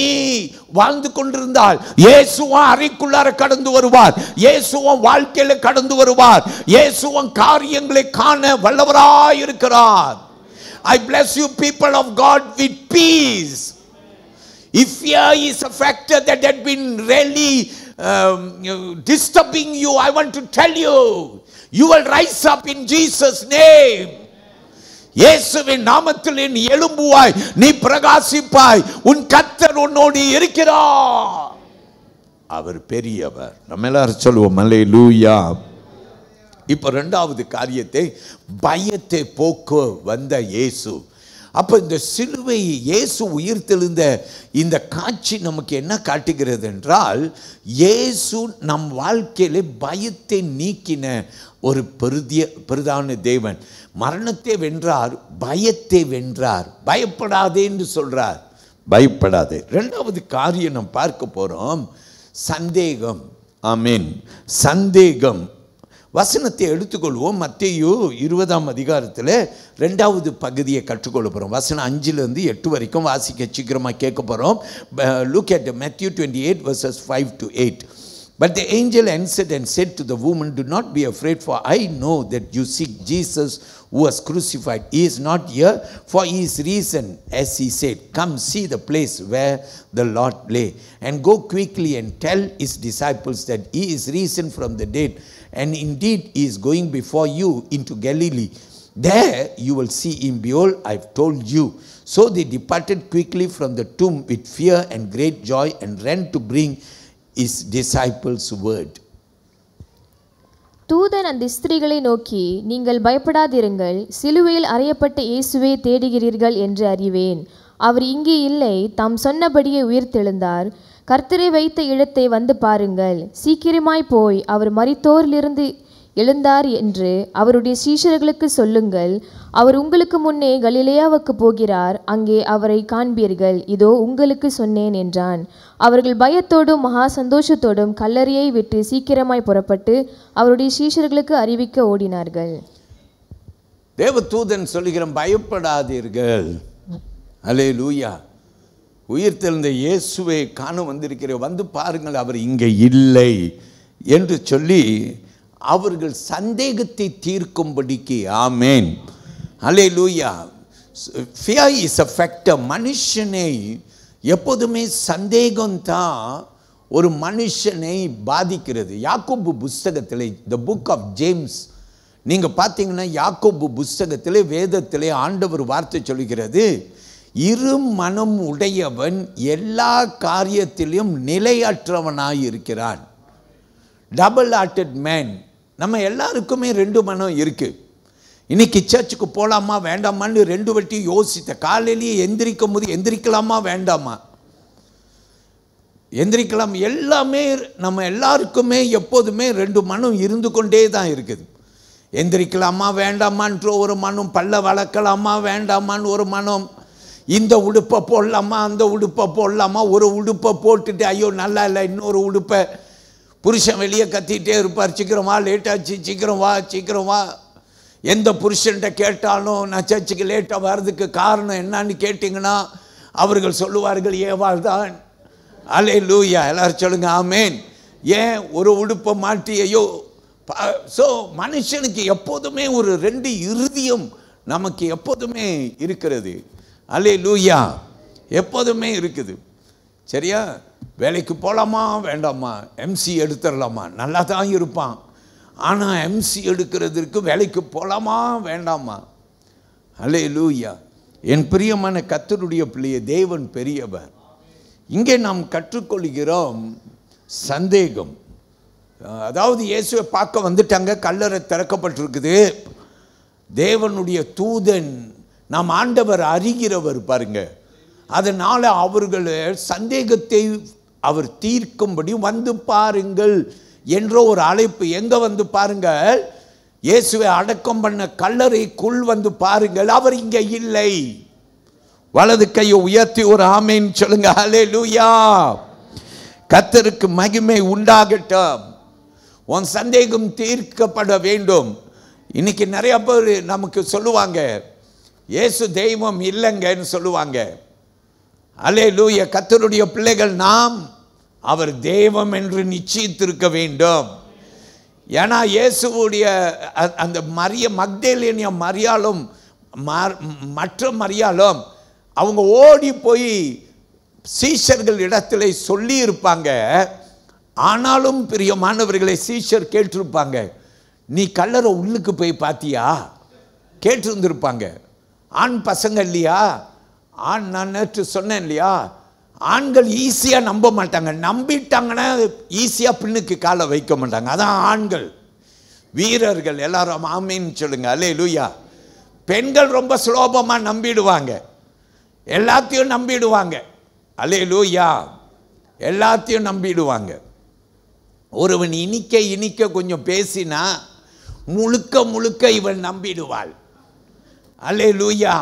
வாழ்ந்து கொண்டிருந்தால், இயேசுவன் அறைக்குள்ளார கடந்து வருவார், இயேசுவன் வாழ்க்கையில் கடந்து வருவார், இயேசுவன் காரியங்களை காண வல்லவராய் இருக்கிறார். I bless you people of God with peace. If fear is a factor that had been really disturbing you, I want to tell you, you will rise up in Jesus' name. இயேசுவின் நாமத்தில் நீ எழும்புவாய், நீ பிரகாசிப்பாய், உன் கர்த்தர் உன்னோடு இருக்கிறார். அவர் பெரியவர். நம்ம எல்லாரும் சொல்லுவோம் அல்லேலூயா. இப்போ ரெண்டாவது காரியத்தை, பயத்தை போக்க வந்த இயேசு. அப்போ இந்த சிலுவை இயேசு உயிர்த்தெழுந்த இந்த காட்சி நமக்கு என்ன காட்டுகிறது என்றால், இயேசு நம் வாழ்க்கையிலே பயத்தை நீக்கின ஒரு பிரதான தேவன். மரணத்தை வென்றார், பயத்தை வென்றார். பயப்படாதே என்று சொல்றார், பயப்படாதே. ரெண்டாவது காரியம் நாம் பார்க்க போறோம், சந்தேகம். ஆமென். சந்தேகம். வசனத்தை எடுத்துக்கொள்வோம். மத்தேயு 20ஆம் அதிகாரத்தில் 2வது பகுதியை கற்றுக்கொள்ள போகிறோம். வசனம் 5லேருந்து 8 வரைக்கும் வாசிக்க சீக்கிரமாக கேட்க போகிறோம். Look at Matthew 28 verses 5 to 8. But the angel answered and said to the woman, do not be afraid, for I know that you seek Jesus who was crucified. He is not here, for he is risen, as he said. Come see the place where the Lord lay, and go quickly and tell his disciples that he is risen from the dead, and indeed he is going before you into Galilee. There you will see him. Behold, I have told you. So they departed quickly from the tomb with fear and great joy, and ran to bring his disciples word. தூதன் அந்த ஸ்திரீகளை நோக்கி, நீங்கள் பயப்படாதிருங்கள், சிலுவையில் அறையப்பட்ட இயேசுவை தேடுகிறீர்கள் என்று அறிவேன். அவர் இங்கே இல்லை, தாம் சொன்னபடியே உயிர்த்தெழுந்தார். கர்த்தரை வைத்த இடத்தை வந்து பாருங்கள். சீக்கிரமாய் போய் அவர் மரித்தோரிலிருந்து எழுந்தார் என்று அவருடைய சீஷர்களுக்கு சொல்லுங்கள். அவர் உங்களுக்கு முன்னே கலிலேயாவுக்கு போகிறார், அங்கே அவரை காண்பீர்கள். இதோ உங்களுக்கு சொன்னேன் என்றான். அவர்கள் பயத்தோடும் மகா சந்தோஷத்தோடும் கல்லறையை விட்டு சீக்கிரமாய் புறப்பட்டு அவருடைய சீஷர்களுக்கு அறிவிக்க ஓடினார்கள். தேவதூதன் சொல்லுகிறோம், பயப்படாதீர்கள். அல்லேலூயா. உயிர்த்தெழுந்த இயேசுவை காண வந்திருக்கிற, வந்து பாருங்கள், அவர் இங்கே இல்லை என்று சொல்லி அவர்கள் சந்தேகத்தை தீர்க்கும்படிக்கு. ஆமென். அல்லேலூயா. fear is a factor. மனுஷனை எப்போதுமே சந்தேகம்தான் ஒரு மனுஷனை பாதிக்கிறது. யாக்கோபு புஸ்தகத்தில், the book of James, நீங்கள் பார்த்தீங்கன்னா யாக்கோபு புஸ்தகத்திலே வேதத்திலே ஆண்டவர் வார்த்தை சொல்கிறது, இரு மனம் உடையவன் எல்லா காரியத்திலும் நிலையற்றவனாய் இருக்கிறான். Double hearted man. நம்ம எல்லாருக்குமே 2 மனம் இருக்கு. இன்னைக்கு சர்ச்சுக்கு போகலாமா வேண்டாமான்னு 2 வாட்டி யோசித்த. காலையிலேயே எந்திரிக்கும் போது எந்திரிக்கலாமா வேண்டாமா, எந்திரிக்கலாம். எல்லாமே நம்ம எல்லாருக்குமே எப்போதுமே 2 மனம் இருந்து கொண்டே தான் இருக்குது. எந்திரிக்கலாமா வேண்டாமான்ற ஒரு மனம், பல்ல வளர்க்கலாமா வேண்டாமான்னு ஒரு மனம், இந்த உடுப்பை போடலாமா அந்த உடுப்பை போடலாமா, ஒரு உடுப்பை போட்டுட்டு ஐயோ நல்லா இல்லை இன்னொரு உடுப்பை. புருஷன் வெளியே கத்திகிட்டே இருப்பார், சீக்கிரம் வா, லேட்டாச்சு, சீக்கிரம் வா சீக்கிரம் வா. எந்த புருஷன்கிட்ட கேட்டாலும் நான் சர்ச்சுக்கு லேட்டாக வர்றதுக்கு காரணம் என்னன்னு கேட்டிங்கன்னா, அவர்கள் சொல்லுவார்கள் ஏவாள் தான். அல்லேலூயா, எல்லாரும் சொல்லுங்க ஆமேன். ஏன் ஒரு உடுப்பை மாட்டியையோ. ஸோ மனுஷனுக்கு எப்போதுமே ஒரு 2 இருதயம் நமக்கு எப்போதுமே இருக்கிறது. அல்லேலூயா, எப்போதுமே இருக்குது. சரியா? வேலைக்கு போகலாமா வேண்டாமா, எம்சி எடுத்துடலாமா, நல்லா தான் இருப்பான். ஆனால் எம்சி எடுக்கிறதுக்கு வேலைக்கு போகலாமா வேண்டாமா. அல்லேலூயா. என் பிரியமான கர்த்தருடைய பிள்ளையே, தேவன் பெரியவர். இங்கே நாம் கற்றுக்கொள்கிறோம் சந்தேகம். அதாவது இயேசுவை பார்க்க வந்துட்டாங்க, கல்லறை திறக்கப்பட்டிருக்குது. தேவனுடைய தூதன், நாம் ஆண்டவர் அறிகிறவர் பாருங்க. அதனால் அவர்கள் சந்தேகத்தை அவர் தீர்க்கும்படி வந்து பாருங்கள் என்ற ஒரு அழைப்பு. எங்கே வந்து பாருங்கள்? இயேசுவை அடக்கம் பண்ண கல்லறைக்குள் வந்து பாருங்கள், அவர் இங்கே இல்லை. வலது கையை உயர்த்தி ஒரு ஆமேன் சொல்லுங்க. ஹல்லேலூயா. கர்த்தருக்கு மகிமை உண்டாகட்டும். உன் சந்தேகம் தீர்க்கப்பட வேண்டும். இன்னைக்கு நிறைய பேர் நமக்கு சொல்லுவாங்க இயேசு தெய்வம் இல்லைங்கன்னு சொல்லுவாங்க. அல்லேலூயா. கர்த்தருடைய பிள்ளைகள் நாம் அவர் தெய்வம் என்று நிச்சயித்திருக்க வேண்டும். ஏன்னா இயேசுவுடைய அந்த மக்தலேனிய மரியாளும் மற்ற மரியாளும் அவங்க ஓடி போய் சீஷர்கள் இடத்துல சொல்லி இருப்பாங்க. ஆனாலும் பிரியமானவர்களை சீஷர் கேட்டிருப்பாங்க, நீ கல்லறை உள்ளுக்கு போய் பார்த்தியா? கேட்டிருந்திருப்பாங்க. ஆண் பசங்க இல்லையா? ஆண், நான் நேற்று சொன்னேன் இல்லையா, ஆண்கள் ஈஸியாக நம்ப மாட்டாங்க. நம்பிட்டாங்கன்னா ஈஸியாக பின்னுக்கு காலை வைக்க மாட்டாங்க. அதான் ஆண்கள் வீரர்கள். எல்லாரும் ஆமீன்னு சொல்லுங்க. அல்லேலூயா. பெண்கள் ரொம்ப சுலபமாக நம்பிடுவாங்க, எல்லாத்தையும் நம்பிடுவாங்க. அல்லேலூயா. எல்லாத்தையும் நம்பிடுவாங்க. ஒருவன் இனிக்க கொஞ்சம் பேசினா முழுக்க இவன் நம்பிடுவாள். அல்லேலூயா.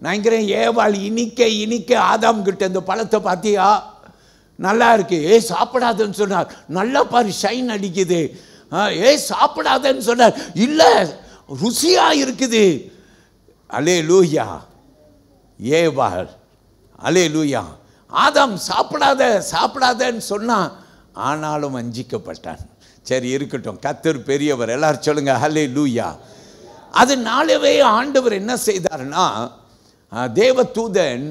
நான் ஏவாள் இனிக்க ஆதாம் கிட்ட இந்த பழத்தை பார்த்தியா, நல்லா இருக்கு, சாப்பிடாதன்னு சொன்னார். நல்லா பாரு, ஷைன் அடிக்குது. சாப்பிடாதன்னு சொன்னார். இல்லை, ருசியா இருக்குது. அல்லேலூயா. ஏவாள். அல்லேலூயா. ஆதாம் சாப்பிடாதன்னு சொன்னான், ஆனாலும் வஞ்சிக்கப்பட்டான். சரி, இருக்கட்டும், கர்த்தர் பெரியவர். எல்லாரும் சொல்லுங்க ஹல்லேலூயா. அதனாலவே ஆண்டவர் என்ன செய்தார்னா, தேவதூதன்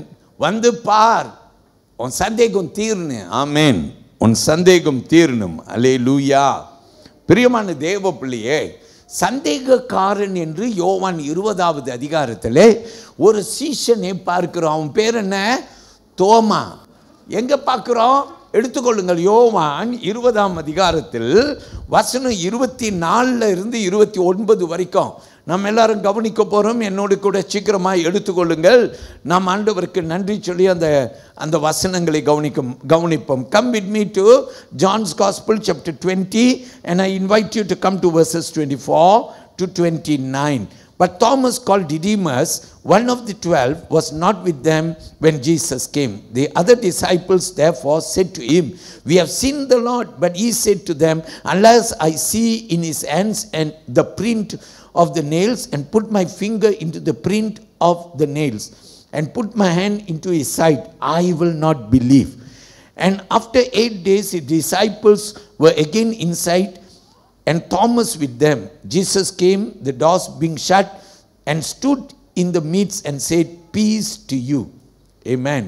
வந்து பார், உன் சந்தேகம் தீர்னு. ஆமேன். உன் சந்தேகம் தீர்னும். அல்லேலூயா. பிரியமான தேவ பிள்ளையே, சந்தேகக்காரன் என்று யோவான் 20வது அதிகாரத்தில் ஒரு சீஷனை பார்க்கிறோம். அவன் பேர் என்ன? தோமா. எங்கே பார்க்குறோம்? எடுத்துக்கொள்ளுங்கள். யோவான் 20ஆம் அதிகாரத்தில் வசனம் 24 இருந்து 29 வரைக்கும் நம்ம எல்லாரும் கவனிக்க போகிறோம். என்னோடு கூட சீக்கிரமாக எடுத்துக்கொள்ளுங்கள். நாம் ஆண்டவருக்கு நன்றி சொல்லி அந்த வசனங்களை கவனிப்போம். Come with me to John's Gospel chapter 20 and I invite you to come to verses 24 to 29. But Thomas, called Didymus, one of the 12, was not with them when Jesus came. The other disciples therefore said to him, we have seen the Lord. But he said to them, unless I see in his hands and the print of the nails, and put my finger into the print of the nails, and put my hand into his side, I will not believe. And after 8 days his disciples were again inside, and Thomas with them. Jesus came, the doors being shut, and stood in the midst and said, peace to you. Amen.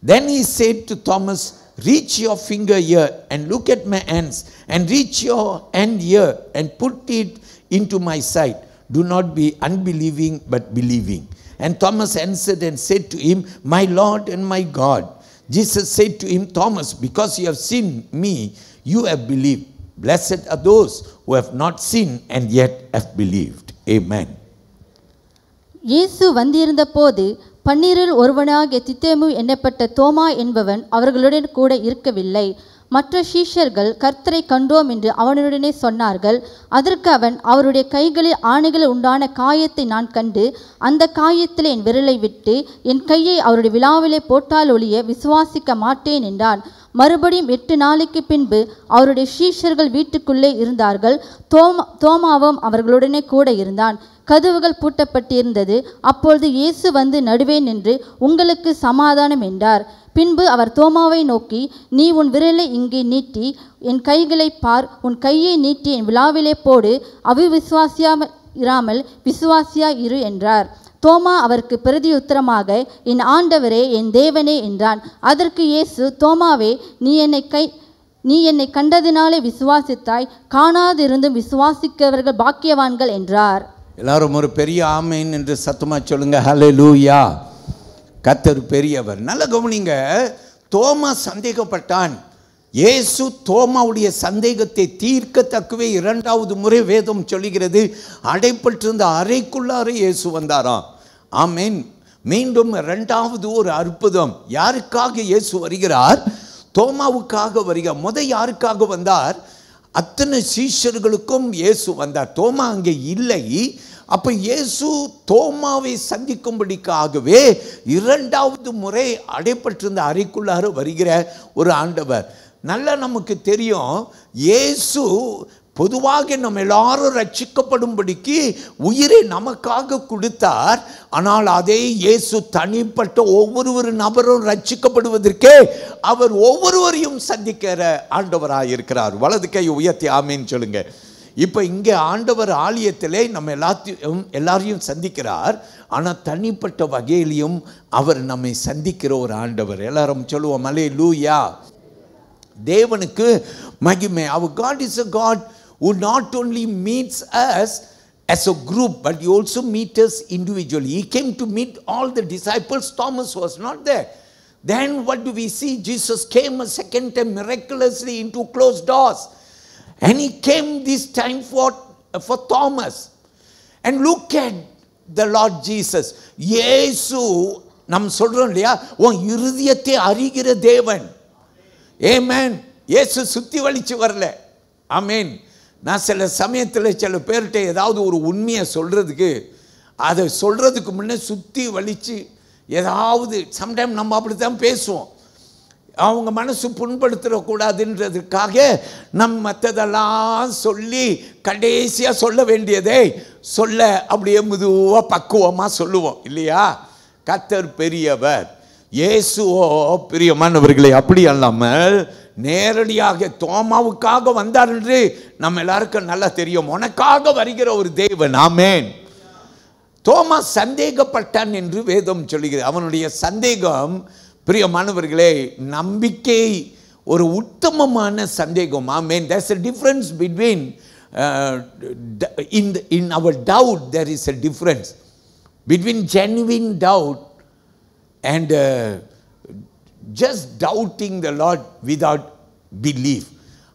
Then he said to Thomas, reach your finger here and look at my hands, and reach your hand here and put it into my side. Do not be unbelieving but believing. And Thomas answered and said to him, my Lord and my God. Jesus said to him, Thomas, because you have seen me, you have believed. Blessed are those who have not seen and yet have believed. Amen. இயேசு வந்திருந்த போது 12 ஒருவனாகிய தித்தேமு எண்ணப்பட்ட தோமா என்பவன் அவர்களுடன் கூட இருக்கவில்லை. மற்ற சீஷர்கள் கர்த்தரை கண்டோம் என்று அவனுடனே சொன்னார்கள். அதற்கு அவன், அவருடைய கைகளில் ஆணைகள் உண்டான காயத்தை நான் கண்டு, அந்த காயத்தில் என் விரலை விட்டு என் கையை அவருடைய விலாவிலே போட்டால் ஒழிய விசுவாசிக்க மாட்டேன் என்றான். மறுபடியும் 8 நாளைக்கு பின்பு அவருடைய சீஷர்கள் வீட்டுக்குள்ளே இருந்தார்கள். தோமாவும் அவர்களுடனே கூட இருந்தான். கதவுகள் பூட்டப்பட்டிருந்தது. அப்பொழுது இயேசு வந்து நடுவே நின்று, உங்களுக்கு சமாதானம் என்றார். பின்பு அவர் தோமாவை நோக்கி, நீ உன் விரலை இங்கே நீட்டி என் கைகளை பார், உன் கையை நீட்டி என் விலாவிலே போடு, அவிவிசுவாசியாமல் விசுவாசியா இரு என்றார். தோமா அவருக்கு பிரதியுத்தரமாக, என் ஆண்டவரே, என் தேவனே என்றான். அதற்கு இயேசு, தோமாவே, நீ என்னை கண்டதினாலே விசுவாசித்தாய், காணாதிருந்தும் விசுவாசிக்கிறவர்கள் பாக்கியவான்கள் என்றார். எல்லாரும் ஒரு பெரிய ஆமேன் என்று சத்தமா சொல்லுங்க. ஹல்லேலூயா. கர்த்தர் பெரியவர். நல்ல கவனிங்க. தோமா சந்தேகப்பட்டான். இயேசு தோமாவுடைய சந்தேகத்தை தீர்க்கத்தக்கவே 2வது முறை வேதம் சொல்லுகிறது, அடைப்பட்டிருந்த அறைக்குள்ளாரே இயேசு வந்தாராம். ஆமேன். மீண்டும் 2வது ஒரு அற்புதம். யாருக்காக இயேசு வருகிறார்? தோமாவுக்காக வருகிறார். யாருக்காக வந்தார்? அத்தனை சீஷர்களுக்கும் இயேசு வந்தார். தோமா அங்கே இல்லை. அப்ப இயேசு தோமாவை சந்திக்கும்படிக்காகவே 2வது முறை அடைப்பட்டிருந்த அறைக்குள்ளார வருகிற ஒரு ஆண்டவர். நல்லா நமக்கு தெரியும், இயேசு பொதுவாக நம்ம எல்லாரும் ரட்சிக்கப்படும்படிக்கு உயிரை நமக்காக கொடுத்தார். ஆனால் அதே இயேசு தனிப்பட்ட ஒவ்வொரு நபரும் ரட்சிக்கப்படுவதற்கே அவர் ஒவ்வொருவரையும் சந்திக்கிற ஆண்டவராக இருக்கிறார். வலது கை உயர்த்தி ஆமேன்னு சொல்லுங்க. இப்போ இங்கே ஆண்டவர் ஆலயத்திலே நம்ம எல்லாரையும் சந்திக்கிறார். ஆனால் தனிப்பட்ட வகையிலையும் அவர் நம்மை சந்திக்கிற ஒரு ஆண்டவர். எல்லாரும் சொல்லுவோம் அல்லேலூயா. தேவனுக்கு மகிமை. Our God is a God who not only meets us as a group, but he also meets us individually. He came to meet all the disciples. Thomas was not there. Then what do we see? Jesus came a second time miraculously into closed doors. And he came this time for Thomas. And look at the Lord Jesus. இயேசு நாம் சொல்றோம் இல்லையா, உன் இருதயத்தை அறிகிற தேவன். ஆமென். இயேசு சுத்தி வலிச்சு வரல. ஆமென். நான் சில சமயத்தில் சில பேர்கிட்ட ஏதாவது ஒரு உண்மையை சொல்றதுக்கு அதை சொல்றதுக்கு முன்னே சுத்தி வலிச்சு ஏதாவது சம்டைம் நம்ம அப்படித்தான் பேசுவோம். அவங்க மனசு புண்படுத்திடக்கூடாதுன்றதுக்காக நம்ம மற்றதெல்லாம் சொல்லி கடைசியாக சொல்ல வேண்டியதை சொல்ல அப்படியே மெதுவாக பக்குவமாக சொல்லுவோம் இல்லையா? கர்த்தர் பெரியவர். இயேசுவோ பிரியமானவர்களே அப்படி அல்லாமல் நேரடியாக தோமாவுக்காக வந்தார் என்று நம்ம எல்லாருக்கும் நல்லா தெரியும். உனக்காக வருகிற ஒரு தேவன். ஆமென். தோமா சந்தேகப்பட்டான் என்று வேதம் சொல்லுகிறது. அவனுடைய சந்தேகம் பிரியமானவர்களே நம்பிக்கை, ஒரு உத்தமமான சந்தேகம். ஆமென். There's a difference between in our doubt. There is a difference between genuine doubt and just doubting the Lord without belief.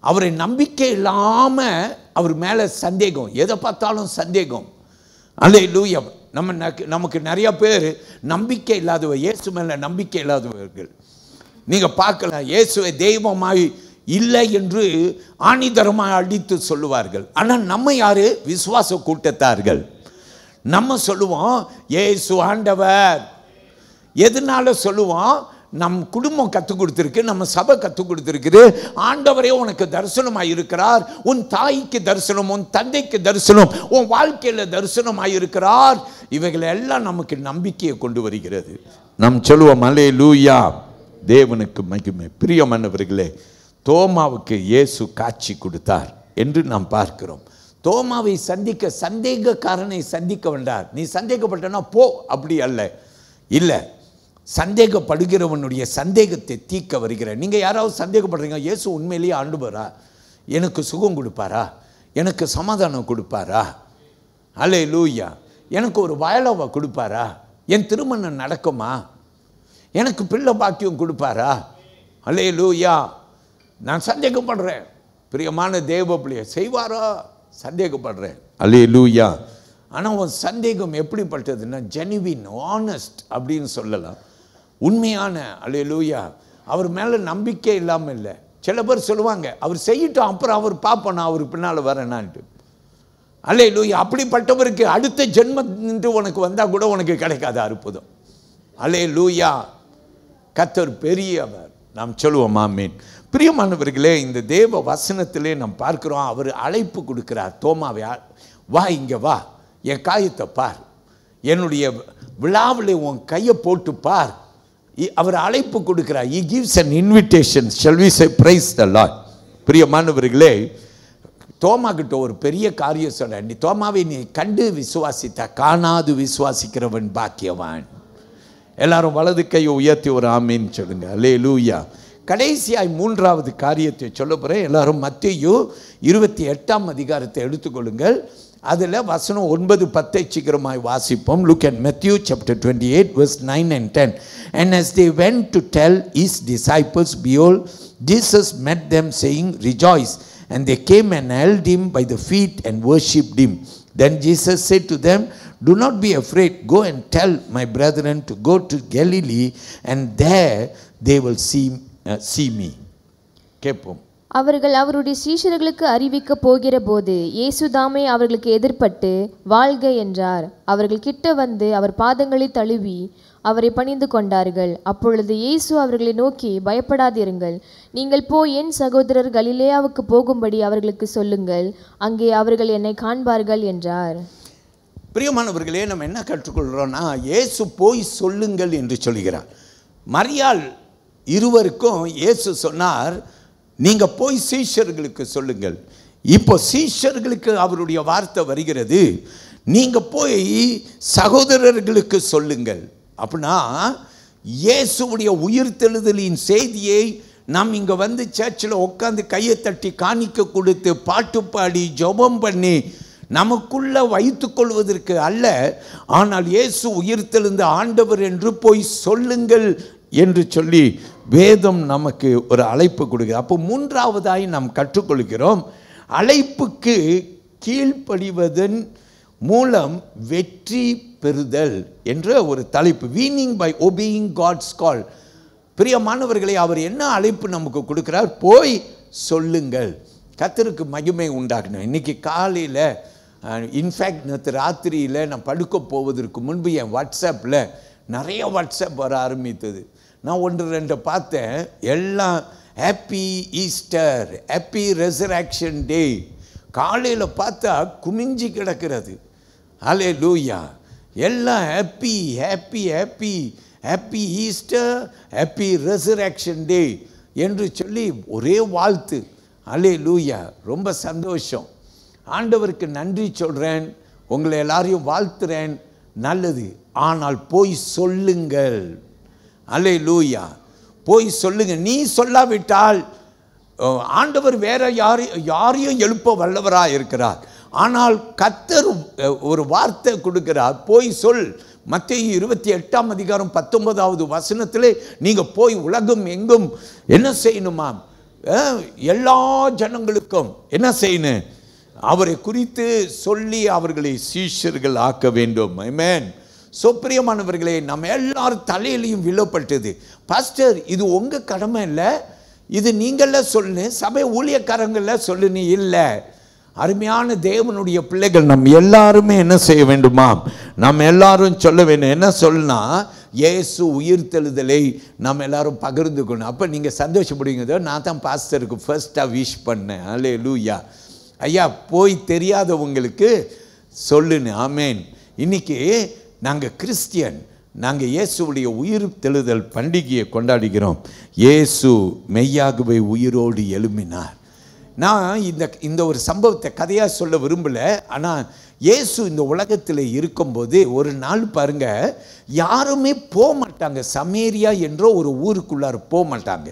அவரை நம்பிக்கை இல்லாமல் அவர் மேலே சந்தேகம், எதை பார்த்தாலும் சந்தேகம். அல்லேலூயா. நமக்கு நிறைய பேர் நம்பிக்கை இல்லாதவர், இயேசு மேலே நம்பிக்கை இல்லாதவர்கள். நீங்கள் பார்க்கலாம், இயேசுவை தெய்வமாய் இல்லை என்று ஆணிதரமாக அடித்து சொல்லுவார்கள். ஆனால் நம்ம யாரு? விசுவாச கூட்டத்தார்கள். நம்ம சொல்லுவோம் இயேசு ஆண்டவர். எதனால சொல்லுவோம்? நம் குடும்பம் கற்றுக் கொடுத்துருக்கு, நம்ம சபை கற்றுக் கொடுத்துருக்குது. ஆண்டவரே உனக்கு தரிசனமாக இருக்கிறார், உன் தாய்க்கு தரிசனம், உன் தந்தைக்கு தரிசனம், உன் வாழ்க்கையில் தரிசனமாக இருக்கிறார். இவைகள் எல்லாம் நமக்கு நம்பிக்கையை கொண்டு வருகிறது. நாம் சொல்லுவோம் அல்லேலூயா. தேவனுக்கு மகிமை. பிரியமானவர்களே, தோமாவுக்கு இயேசு காட்சி கொடுத்தார் என்று நாம் பார்க்கிறோம். தோமாவை சந்திக்க சந்தேகக்காரனை சந்திக்க வேண்டார். நீ சந்தேகப்பட்டனா போ, அப்படி அல்ல. இல்லை, சந்தேகப்படுகிறவனுடைய சந்தேகத்தை தீர்க்க வருகிற. நீங்கள் யாராவது சந்தேகப்படுறீங்க, இயேசு உண்மையிலேயே ஆண்டவரா? எனக்கு சுகம் கொடுப்பாரா? எனக்கு சமாதானம் கொடுப்பாரா? அல்லேலூயா. எனக்கு ஒரு வயலாவை கொடுப்பாரா? என் திருமணம் நடக்குமா? எனக்கு பிள்ளை பாக்கியம் கொடுப்பாரா? அல்லேலூயா. நான் சந்தேகப்படுறேன். பிரியமான தேவ பிள்ளைய செய்வாரா? சந்தேகப்படுறேன். அல்லேலூயா. ஆனால் உன் சந்தேகம் எப்படிப்பட்டதுன்னா ஜெனுவின், ஆனஸ்ட் அப்படின்னு சொல்லலாம். உண்மையான. அல்லேலூயா. அவர் மேலே நம்பிக்கை இல்லாமல் இல்லை. சில பேர் சொல்லுவாங்க அவர் செய்யட்டும், அப்புறம் அவர் பார்ப்போம், நான் அவருக்கு பின்னால் வரேனான்ட்டு. அல்லேலூயா. அப்படிப்பட்டவருக்கு அடுத்த ஜென்மத்து உனக்கு வந்தால் கூட உனக்கு கிடைக்காத அற்புதம். அல்லேலூயா. கர்த்தர் பெரியவர். நாம் சொல்லுவோம் ஆமேன். பிரியமானவர்களே, இந்த தேவ வசனத்திலே நாம் பார்க்கிறோம், அவர் அழைப்பு கொடுக்கிறார் தோமாவை, வா இங்கே வா, என் காயத்தை பார், என்னுடைய விழாவில் உன் கையை போட்டு பார். அவர் அழைப்பு கொடுக்கிறார். He gives an invitation. Shall we say praise the Lord? பிரியமானவர்களே, தோமா கிட்ட ஒரு பெரிய காரியம் சொல்ற, நீ தோமாவை நீ கண்டு விசுவாசித்த, காணாது விசுவாசிக்கிறவன் பாக்கியவான். எல்லாரும் வலது கையை உயர்த்தி ஒரு ஆமீன் சொல்லுங்க. அல்லேலூயா. கடைசியாய் மூன்றாவது காரியத்தை சொல்ல போகிறேன். எல்லாரும் மத்தேயு 28ஆம் அதிகாரத்தை எடுத்துக்கொள்ளுங்கள். அதில் வசனம் 9-10 சீக்கிரமாய் வாசிப்போம். Look at Matthew chapter 28 verse 9 and 10. And as they went to tell his disciples, behold, Jesus met them saying, rejoice. And they came and held him by the feet and worshipped him. Then Jesus said to them, do not be afraid. Go and tell my brethren to go to Galilee, and there they will see me. கேட்போம். அவர்கள் அவருடைய சீஷர்களுக்கு அறிவிக்க போகிற போது இயேசுதாமே அவர்களுக்கு எதிர்பட்டு வாழ்க என்றார். அவர்கள் கிட்ட வந்து அவர் பாதங்களை தழுவி அவரை பணிந்து கொண்டார்கள். அப்பொழுது இயேசு அவர்களை நோக்கி, பயப்படாதிருங்கள், நீங்கள் போய் என் சகோதரர் கலிலேயாவுக்கு போகும்படி அவர்களுக்கு சொல்லுங்கள், அங்கே அவர்கள் என்னை காண்பார்கள் என்றார். பிரியமானவர்களே, நம்ம என்ன கற்றுக்கொள்கிறோம்னா, இயேசு போய் சொல்லுங்கள் என்று சொல்கிறார். மரியாள் இருவருக்கும் இயேசு சொன்னார், நீங்கள் போய் சீஷர்களுக்கு சொல்லுங்கள். இப்போ சீஷர்களுக்கு அவருடைய வார்த்தை வருகிறது, நீங்கள் போய் சகோதரர்களுக்கு சொல்லுங்கள். அப்படின்னா இயேசுவுடைய உயிர்த்தெழுதலின் செய்தியை நாம் இங்கே வந்து சர்ச்சில் உட்காந்து கையை தட்டி காணிக்க கொடுத்து பாட்டு பாடி ஜெபம் பண்ணி நமக்குள்ள வைத்துக் கொள்வதற்கு அல்ல, ஆனால் இயேசு உயிர்த்தெழுந்த ஆண்டவர் என்று போய் சொல்லுங்கள் என்று சொல்லி வேதம் நமக்கு ஒரு அழைப்பு கொடுக்குது. அப்போ மூன்றாவதாய் நாம் கற்றுக்கொள்கிறோம், அழைப்புக்கு கீழ்ப்படிவதன் மூலம் வெற்றி பெறுதல் என்ற ஒரு தலைப்பு. Winning by obeying God's call. பிரியமானவர்களை, அவர் என்ன அழைப்பு நமக்கு கொடுக்கிறார்? போய் சொல்லுங்கள். கர்த்தருக்கு மகிமை உண்டாகணும். இன்றைக்கி காலையில், இன்ஃபேக்ட் நேற்று ராத்திரியில் நான் படுக்க போவதற்கு முன்பு என் வாட்ஸ்அப்பில் நிறைய வாட்ஸ்அப் வர ஆரம்பித்தது. நான் 1-2 பார்த்தேன். எல்லாம் happy Easter, happy resurrection day. காலையில் பார்த்தா குமிஞ்சி கிடக்கிறது. ஹல்லேலூயா. எல்லாம் happy happy happy happy Easter, happy resurrection day என்று சொல்லி ஒரே வாழ்த்து. ஹல்லேலூயா. ரொம்ப சந்தோஷம். ஆண்டவருக்கு நன்றி சொல்கிறேன், உங்களை எல்லாரையும் வாழ்த்துறேன். நல்லது. ஆனால் போய் சொல்லுங்கள். அல்லேலூயா. போய் சொல்லுங்க. நீ சொல்லாவிட்டால் ஆண்டவர் வேற யாரையும் எழுப்ப வல்லவராக இருக்கிறார். ஆனால் கர்த்தர் ஒரு வார்த்தை கொடுக்கிறார், போய் சொல். மத்தேயு 28ஆம் அதிகாரம் 19வது வசனத்திலே நீங்கள் போய் உலகம் எங்கும் என்ன செய்யணுமா? எல்லா ஜனங்களுக்கும் என்ன செய்யணும்? அவரை குறித்து சொல்லி அவர்களை சீஷர்கள் ஆக்க வேண்டும். ஆமென். பிரியமானவர்களே, நம்ம எல்லாரும் தலையிலையும் விழப்பட்டது. பாஸ்டர், இது உங்கள் கடமை இல்லை, இது நீங்கள சொல்லு, சபை ஊழியக்காரங்கள சொல்லுன்னு இல்லை. அருமையான தேவனுடைய பிள்ளைகள் நம்ம எல்லாருமே என்ன செய்ய வேண்டுமா? நம்ம எல்லாரும் சொல்ல வேண்டும். என்ன சொல்லுனா, இயேசு உயிர்த்தெழுதலை நம்ம எல்லாரும் பகிர்ந்துக்கணும். அப்போ நீங்கள் சந்தோஷப்படுவீங்க. நான் தான் பாஸ்டருக்கு ஃபர்ஸ்ட்டாக விஷ் பண்ணேன். அல்லேலூயா. ஐயா, போய் தெரியாதவங்களுக்கு சொல்லுன்னு. ஆமேன். இன்னைக்கு நாங்கள் கிறிஸ்டியன், நாங்கள் இயேசுடைய உயிர்த்தெழுதல் பண்டிகையை கொண்டாடுகிறோம். இயேசு மெய்யாகவே உயிரோடு எழும்பினார். நான் இந்த ஒரு சம்பவத்தை கதையாக சொல்ல விரும்பலை. ஆனால் இயேசு இந்த உலகத்தில் இருக்கும்போது ஒரு நாள் பாருங்க, யாருமே போக மாட்டாங்க, சமேரியா என்ற ஒரு ஊருக்குள்ளார போக மாட்டாங்க.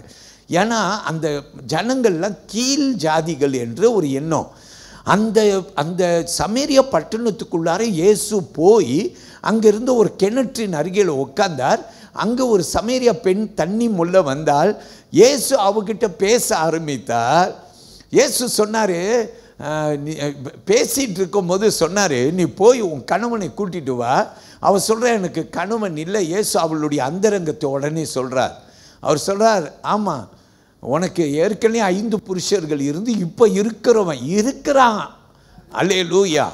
ஏன்னா அந்த ஜனங்கள்லாம் கீழ் ஜாதிகள் என்ற ஒரு எண்ணம். அந்த சமேரியா பட்டணத்துக்குள்ளார இயேசு போய் அங்கிருந்து ஒரு கிணற்றின் அருகில் உட்கார்ந்தார். அங்கே ஒரு சமேரியா பெண் தண்ணி முள்ள வந்தால் இயேசு அவகிட்ட பேச ஆரம்பித்தார். இயேசு சொன்னார், பேசிகிட்டு இருக்கும்போது சொன்னார், நீ போய் உன் கணவனை கூட்டிட்டு வா. அவள் சொல்கிற, எனக்கு கணவன் இல்லை. இயேசு அவளுடைய அந்தரங்கத்தை உடனே சொல்கிறார். அவர் சொல்கிறார், ஆமாம், உனக்கு ஏற்கனவே 5 புருஷர்கள் இருந்து இப்போ இருக்கிறான். அல்லேலூயா.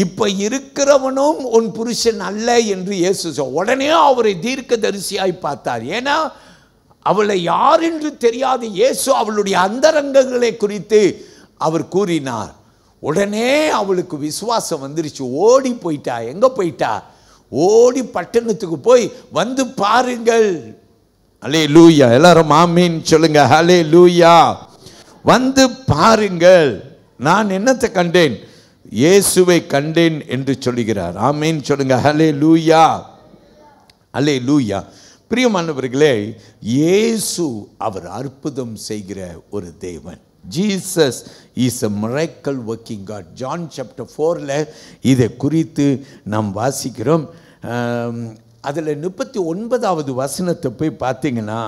இப்போ இருக்கிறவனும் உன் புருஷன் அல்ல என்று இயேசு உடனே அவரை தீர்க்கதரிசியாய் பார்த்தார். ஏன்னா அவளை யார் என்று தெரியாத இயேசு அவளுடைய அந்தரங்கங்களை குறித்து அவர் கூறினார். உடனே அவளுக்கு விசுவாசம் வந்துருச்சு. ஓடி போயிட்டா. எங்கே போயிட்டா? ஓடி பட்டணத்துக்கு போய் வந்து பாருங்கள். ஹல்லேலூயா. எல்லாரும் ஆமீன் சொல்லுங்க. ஹல்லேலூயா. வந்து பாருங்கள், நான் என்னத்தை கண்டேன்? இயேசுவை கண்டேன் என்று சொல்லுகிறார். ஆமீன் சொல்லுங்க. ஹல்லேலூயா. ஹல்லேலூயா. பிரியமானவர்களே, இயேசு அவர் அற்புதம் செய்கிற ஒரு தேவன். Jesus is a miracle working God. John chapter 4ல் இதை குறித்து நாம் வாசிக்கிறோம். அதில் 39வது வசனத்தை போய் பார்த்தீங்கன்னா,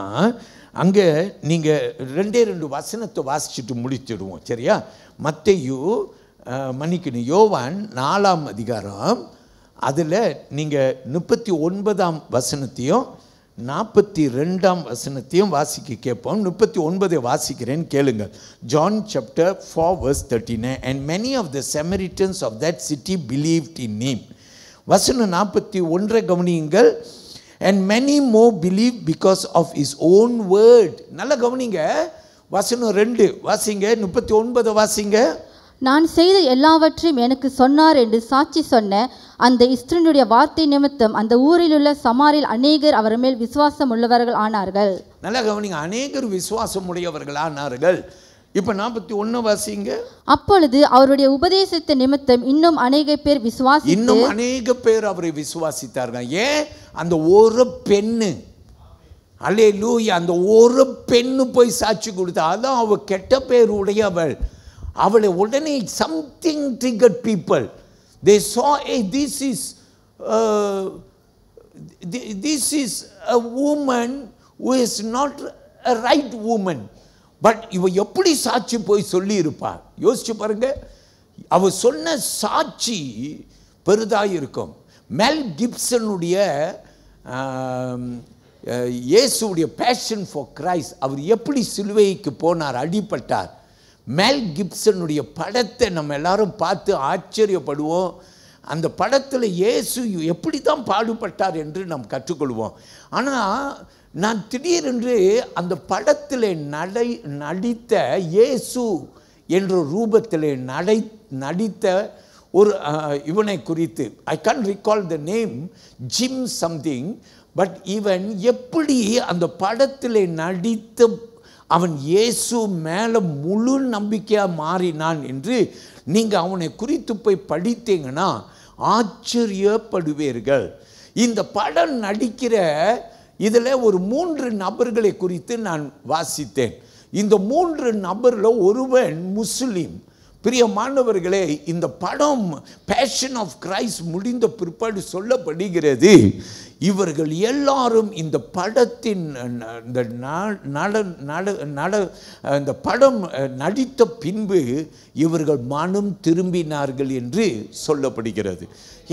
அங்கே நீங்கள் 2 வசனத்தை வாசிச்சுட்டு முடிச்சிடுவோம், சரியா? மத்தேயு மன்னிக்கணும், யோவான் 4ஆம் அதிகாரம், அதில் நீங்கள் 39ஆம் வசனத்தையும் 42ஆம் வசனத்தையும் வாசிக்க கேட்போம். 39 வாசிக்கிறேன், கேளுங்கள். John chapter 4 verse 39. And many of the Samaritans of that city believed in him. வசனம் 41 கவனியுங்கள். And many more believed because of his own word. நல்ல கவனிங்க. வசனம் 2 வாசிங்க. 39 வாசிங்க. நான் செய்த எல்லாவற்றையும் எனக்கு சொன்னார் என்று சாட்சி சொன்ன அந்த ஸ்திரீனுடைய வார்த்தை நிமித்தம் அந்த ஊரில் உள்ள சமாரில் அநேகர் அவர் மேல் விசுவாசம் உள்ளவர்கள் ஆனார்கள். நல்லா கவனிங்க. அநேகர் விசுவாசம் உடையவர்கள் ஆனார்கள். இப்போ 41 வாசிங்க. அப்பொழுது அவருடைய உபதேசத்தை நிமித்தம் இன்னும் அநேக பேர் அவரை விசுவாசித்தார்கள். ஏன்? அந்த ஒரு பெண்ணு, அல்லேலூயா, அந்த ஒரு பெண்ணு போய் சாட்சி கொடுத்தா. அதான் அவ கெட்ட பேர் உடையவள். அவளை உடனே something triggered people. They saw, hey, this is a woman who is not a right woman. But இவ எப்படி சாட்சி போய் சொல்லி இருப்பா? யோசிச்சு பாருங்க. அவ சொன்ன சாட்சி பெரிதாக இருக்கும். மெல் கிப்சனுடைய இயேசுடைய பேஷன் ஃபார் கிரைஸ்ட், அவர் எப்படி சிலுவைக்கு போனார், அடிபட்டார். மெல் கிப்சனுடைய படத்தை நம்ம எல்லாரும் பார்த்து ஆச்சரியப்படுவோம். அந்த படத்தில் இயேசு எப்படி தான் பாடுபட்டார் என்று நாம் கற்றுக்கொள்வோம். ஆனால் நான் திடீரென்று அந்த படத்தில் நடித்த இயேசு என்ற ரூபத்தில் நடித்த ஒரு இவனை குறித்து, I can recall the name, Jim something, but இவன் எப்படி அந்த படத்தில் நடித்த அவன் இயேசு மேலே முழு நம்பிக்கையாக மாறினான் என்று நீங்கள் அவனை குறித்து போய் படித்தீங்கன்னா ஆச்சரியப்படுவீர்கள். இந்த படம் நடிக்கிற இதில் ஒரு 3 நபர்களை குறித்து நான் வாசித்தேன். இந்த 3 நபரில் ஒருவன் முஸ்லீம். பிரியமானவர்களே, இந்த படம் பேஷன் ஆஃப் கிரைஸ்ட் முடிந்த பிற்பாடு சொல்லப்படுகிறது, இவர்கள் எல்லாரும் இந்த படத்தின் இந்த படம் நடித்த பின்பு இவர்கள் மனம் திரும்பினார்கள் என்று சொல்லப்படுகிறது.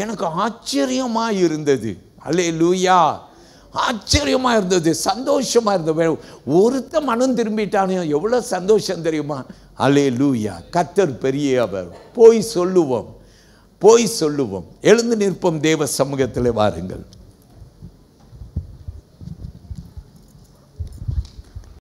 எனக்கு ஆச்சரியமாக இருந்தது. அல்லேலூயா. ஆச்சரியமாக இருந்தது, சந்தோஷமாக இருந்தது. ஒருத்த மனம் திரும்பிட்டானே, எவ்வளோ சந்தோஷம் தெரியுமா? அல்லேலூயா. கர்த்தர் பெரியவர். போய் சொல்லுவோம். எழுந்து நிற்போம். தேவ சமூகத்தில் வாருங்கள்.